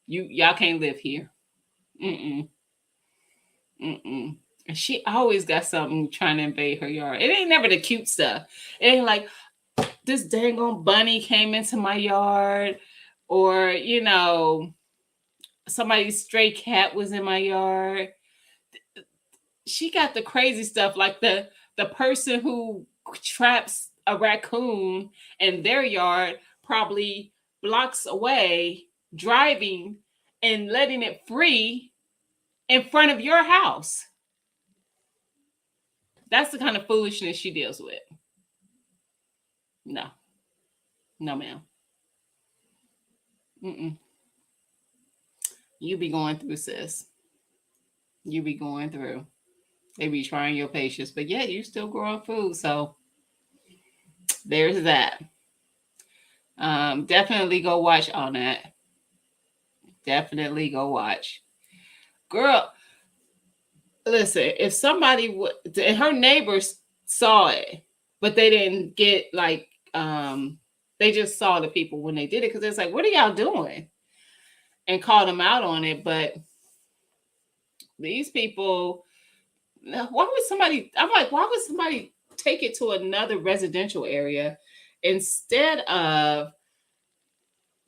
Y'all can't live here. Mm-mm. Mm-mm. And she always got something trying to invade her yard. It ain't never the cute stuff. It ain't like this dang on bunny came into my yard, or somebody's stray cat was in my yard. She got the crazy stuff, like the person who traps a raccoon in their yard, probably blocks away, driving and letting it free in front of your house. That's the kind of foolishness she deals with. No, no, ma'am. Mm-mm. You be going through, sis. You be going through. They be trying your patience, but yeah, you still growing food. So there's that. Definitely go watch on that. Definitely go watch. Girl, listen, if somebody would, her neighbors saw it, but they didn't get like, they just saw the people when they did it because it's like, what are y'all doing? And called them out on it. But these people, why would somebody, I'm like, why would somebody take it to another residential area instead of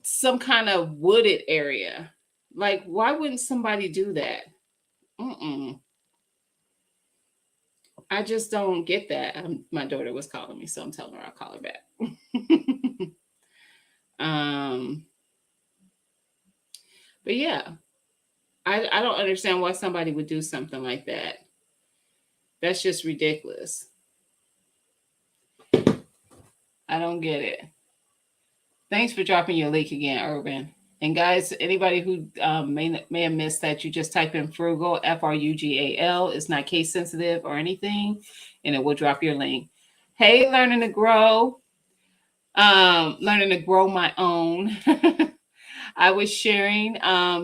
some kind of wooded area? Like, why wouldn't somebody do that? Mm-mm. I just don't get that. My daughter was calling me, so I'm telling her I'll call her back. um, but yeah, I don't understand why somebody would do something like that. That's just ridiculous. I don't get it. Thanks for dropping your link again, Urban. And guys, anybody who may have missed that, you just type in Frugal, Frugal. It's not case sensitive or anything, and it will drop your link. Hey, learning to grow my own. I was sharing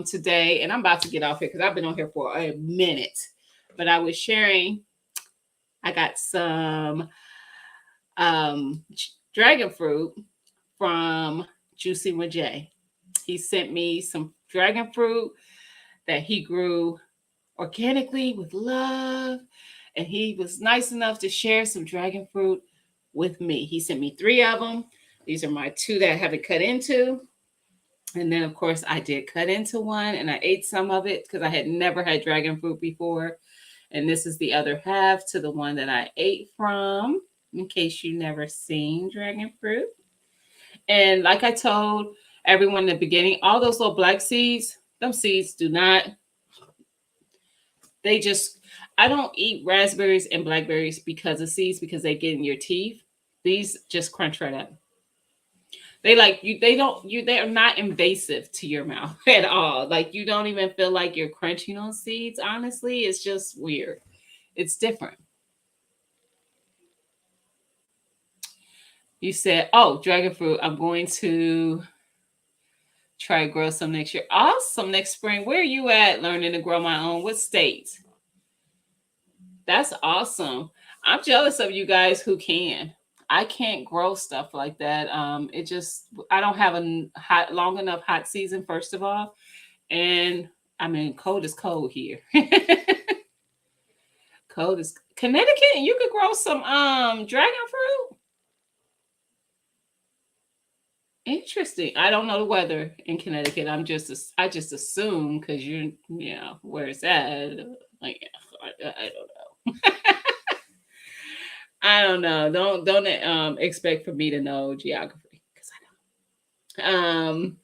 today, and I'm about to get off here because I've been on here for a minute, but I was sharing. I got some dragon fruit from Juicing with Jay. He sent me some dragon fruit that he grew organically with love. And he was nice enough to share some dragon fruit with me. He sent me 3 of them. These are my 2 that I haven't cut into. And then, of course, I did cut into one and I ate some of it because I had never had dragon fruit before. And this is the other half to the one that I ate from, in case you never seen dragon fruit. And like I told everyone in the beginning, all those little black seeds, them seeds do not, they just, I don't eat raspberries and blackberries because of seeds, because they get in your teeth. These just crunch right up. They like you, they are not invasive to your mouth at all. Like you don't even feel like you're crunching on seeds, honestly. It's just weird. It's different. You said, oh, dragon fruit, I'm going to try to grow some next year. Awesome. Next spring. Where are you at learning to grow my own? What state? That's awesome. I'm jealous of you guys who can. I can't grow stuff like that. It just, I don't have a long enough hot season, first of all. And I mean, cold is cold here. Cold is Connecticut, and you could grow some dragon fruit. Interesting. I don't know the weather in Connecticut. I just assume because where it's at. Like I don't know. I don't know. Don't expect for me to know geography because I don't.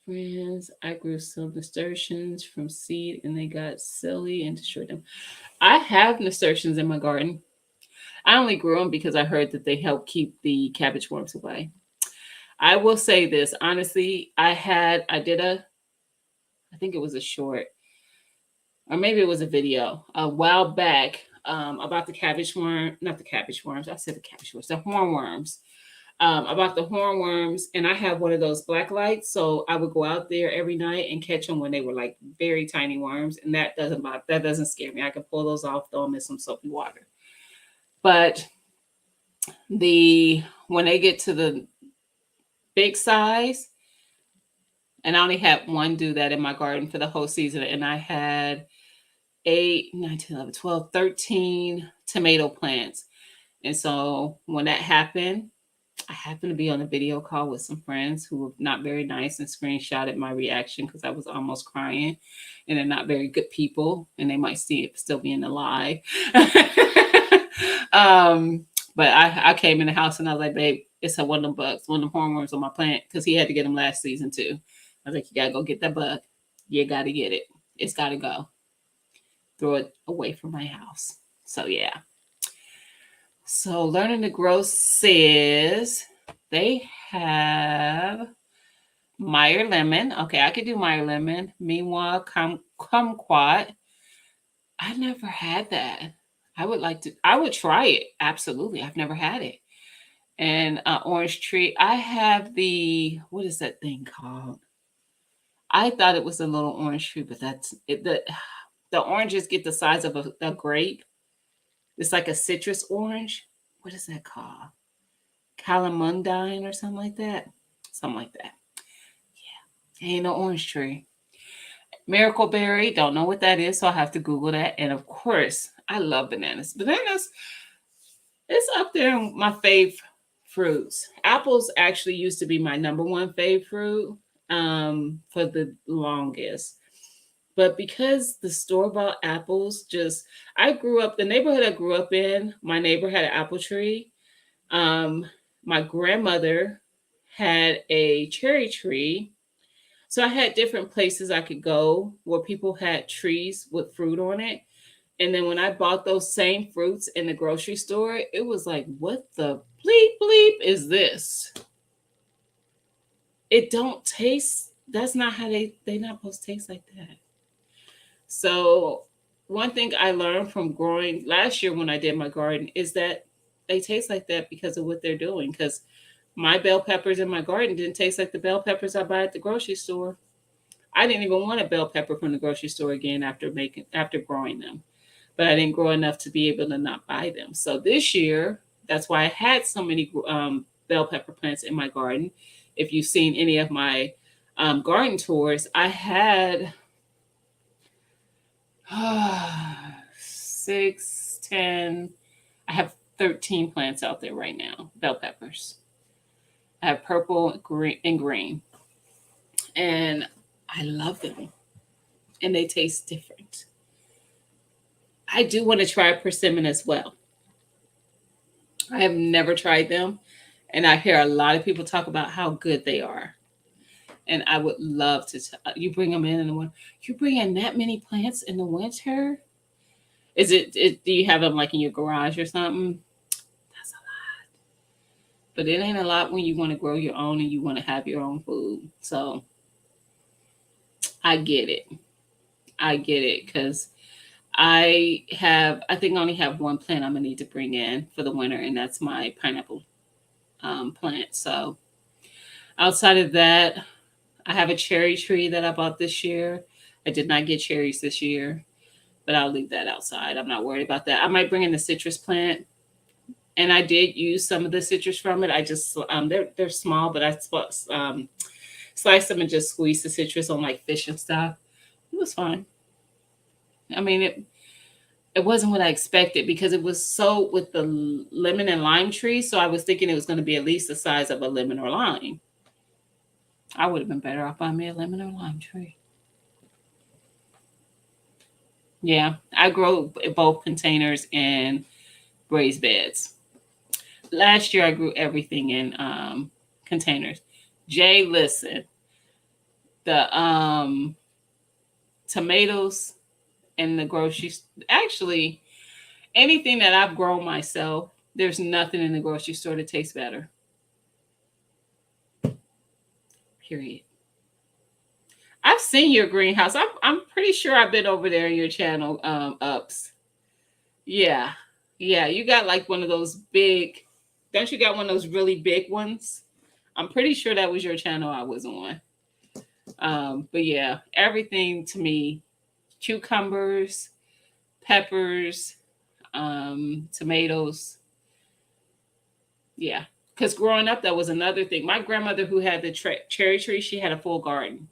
Friends, I grew some nasturtiums from seed and they got silly and destroyed them. I have nasturtiums in my garden. I only grew them because I heard that they help keep the cabbage worms away. I will say this honestly, I think it was a short, or maybe it was a video a while back about the cabbage worm, not the cabbage worms. I said the cabbage worms, the hornworms. About the hornworms, and I have one of those black lights, so I would go out there every night and catch them when they were like very tiny worms, and that doesn't scare me. I can pull those off, throw them in some soapy water. But when they get to the big size, and I only had one do that in my garden for the whole season, and I had 8, 9, 10, 11, 12, 13 tomato plants. And so when that happened, I happened to be on a video call with some friends who were not very nice and screenshotted my reaction because I was almost crying, and they're not very good people, and they might still be in the live. um, but I came in the house and I was like, babe, it's one of them bugs, one of them hornworms on my plant, because he had to get them last season too. I was like, you gotta go get that bug. You gotta get it. It's gotta go. Throw it away from my house. So yeah. So Learning to Grow says they have Meyer lemon. Okay, I could do Meyer lemon. Meanwhile, kumquat. I never had that. I would like to. I would try it. Absolutely, I've never had it. And orange tree. I have the, what is that thing called? I thought it was a little orange tree, but that's it. The oranges get the size of a grape. It's like a citrus orange. What is that called? Calamundine or something like that. Something like that. Yeah, ain't no orange tree. Miracle berry, don't know what that is, so I have to Google that. And of course, I love bananas. Bananas is up there in my fave fruits. Apples actually used to be my number one fave fruit for the longest. But because the store bought apples, I grew up, the neighborhood I grew up in, my neighbor had an apple tree. Um, my grandmother had a cherry tree. So I had different places I could go where people had trees with fruit on it. And then when I bought those same fruits in the grocery store, it was like, what the bleep bleep is this? It don't taste, that's not how they not supposed to taste like that. So one thing I learned from growing last year when I did my garden is that they taste like that because of what they're doing. Because my bell peppers in my garden didn't taste like the bell peppers I buy at the grocery store. I didn't even want a bell pepper from the grocery store again after growing them. But I didn't grow enough to be able to not buy them. So this year, that's why I had so many bell pepper plants in my garden. If you've seen any of my garden tours, I had 6, 10. I have 13 plants out there right now, bell peppers. I have purple, green, and green. And I love them. And they taste different. I do want to try persimmon as well. I have never tried them. And I hear a lot of people talk about how good they are. And I would love to. You bring them in the winter. You bring in that many plants in the winter? Do you have them like in your garage or something? That's a lot. But it ain't a lot when you want to grow your own and you want to have your own food. So I get it. I get it because I think I only have one plant I'm gonna need to bring in for the winter, and that's my pineapple plant. So outside of that, I have a cherry tree that I bought this year. I did not get cherries this year, but I'll leave that outside. I'm not worried about that. I might bring in the citrus plant, and I did use some of the citrus from it. I just they're small, but I sliced them and just squeezed the citrus on like fish and stuff. It was fine. I mean, it wasn't what I expected because it was so with the lemon and lime tree. So I was thinking it was going to be at least the size of a lemon or lime. I would have been better off buying me a lemon or lime tree. Yeah, I grow both containers in raised beds. Last year I grew everything in containers. Jay, listen, the tomatoes in the grocery, actually anything that I've grown myself, there's nothing in the grocery store that tastes better. Period. I've seen your greenhouse. I'm pretty sure I've been over there in your channel ups. Yeah. Yeah, you got like one of those big, don't you got one of those really big ones? I'm pretty sure that was your channel I was on. But yeah, everything to me, cucumbers, peppers, tomatoes. Yeah, because growing up, that was another thing. My grandmother, who had the cherry tree, she had a full garden.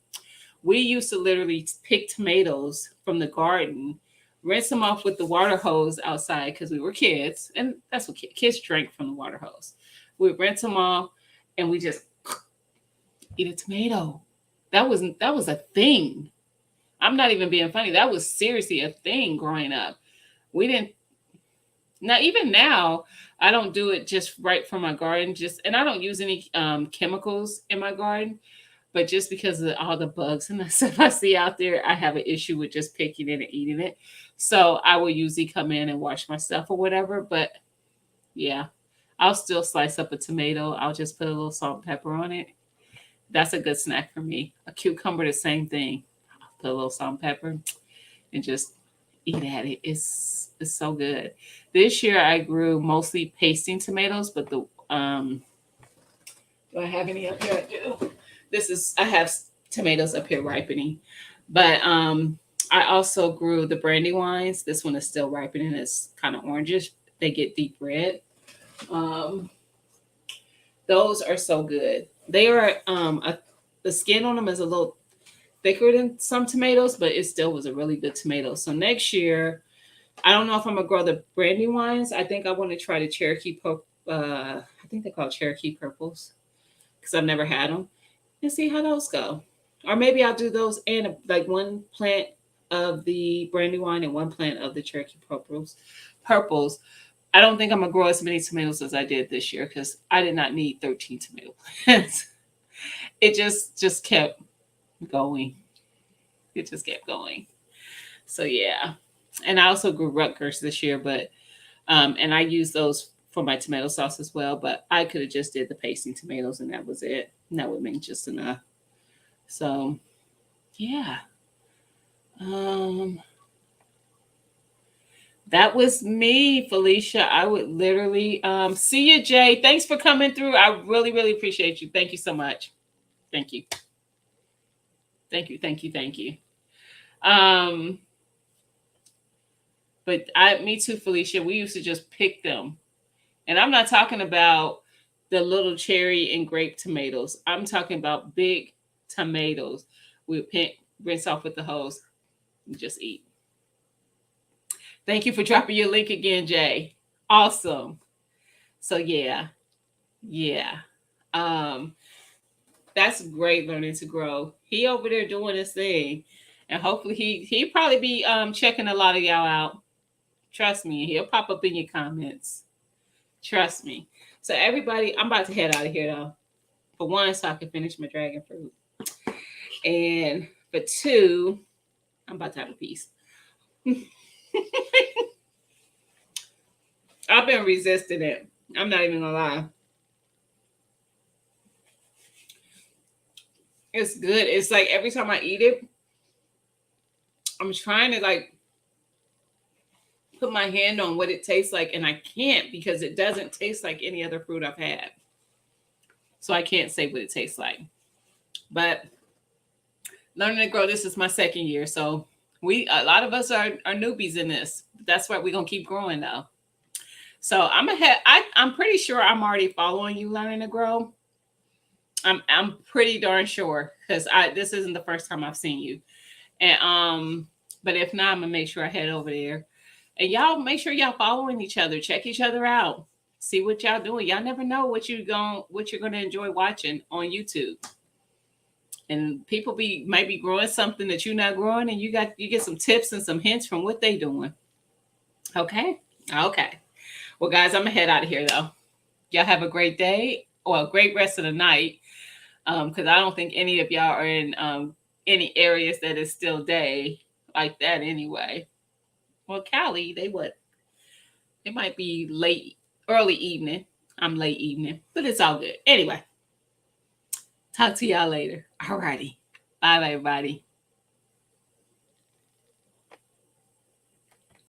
We used to literally pick tomatoes from the garden, rinse them off with the water hose outside because we were kids, and that's what kids drank from the water hose. We'd rinse them off, and we just eat a tomato. That was a thing. I'm not even being funny. That was seriously a thing growing up. We didn't. Now, even now, I don't do it just right from my garden. And I don't use any chemicals in my garden. But just because of all the bugs and the stuff I see out there, I have an issue with just picking it and eating it. So I will usually come in and wash my stuff or whatever. But yeah, I'll still slice up a tomato. I'll just put a little salt and pepper on it. That's a good snack for me. A cucumber, the same thing. Put a little salt and pepper and just eat at it. It's so good. This year I grew mostly pasting tomatoes, but the do I have any up here? I do. I have tomatoes up here ripening, but I also grew the brandywines. This one is still ripening. It's kind of orangish. They get deep red. Um, those are so good. They are the skin on them is a little thicker than some tomatoes, but it still was a really good tomato. So next year, I don't know if I'm gonna grow the brandywines. I think I want to try the Cherokee I think they're called Cherokee purples because I've never had them, and see how those go. Or maybe I'll do those and like one plant of the brandywine and one plant of the Cherokee purples. Purples. I don't think I'm gonna grow as many tomatoes as I did this year because I did not need 13 tomato plants. It just kept going. It just kept going. So yeah. And I also grew Rutgers this year, but and I use those for my tomato sauce as well. But I could have just did the pasting tomatoes and that was it. And that would make just enough. So yeah. Um that was me, Felicia. I would literally see you, Jay. Thanks for coming through. I really, really appreciate you. Thank you so much. Thank you. Thank you. Thank you. Thank you. Um, but me too, Felicia. We used to just pick them. And I'm not talking about the little cherry and grape tomatoes. I'm talking about big tomatoes. We would rinse off with the hose and just eat. Thank you for dropping your link again, Jay. Awesome. So yeah, yeah. Um, that's great learning to grow. He over there doing his thing. And hopefully he probably be checking a lot of y'all out. Trust me, he'll pop up in your comments. Trust me. So everybody, I'm about to head out of here though. For one, so I can finish my dragon fruit. And for two, I'm about to have a piece. I've been resisting it. I'm not even gonna lie. It's good. It's like every time I eat it, I'm trying to like put my hand on what it tastes like, and I can't because it doesn't taste like any other fruit I've had. So I can't say what it tastes like. But learning to grow, this is my second year. So a lot of us are newbies in this. That's why we're gonna keep growing though. So I'm ahead. I'm pretty sure I'm already following you, learning to grow. I'm pretty darn sure because this isn't the first time I've seen you. And but if not, I'm gonna make sure I head over there. And y'all make sure y'all following each other, check each other out, see what y'all doing. Y'all never know what you're gonna enjoy watching on YouTube. And people might be growing something that you're not growing, and you get some tips and some hints from what they doing. Okay. Okay. Well, guys, I'm gonna head out of here though. Y'all have a great day or a great rest of the night. Because I don't think any of y'all are in any areas that is still day like that anyway. Well, Cali, they might be early evening. I'm late evening, but it's all good. Anyway, talk to y'all later. All righty. Bye, everybody.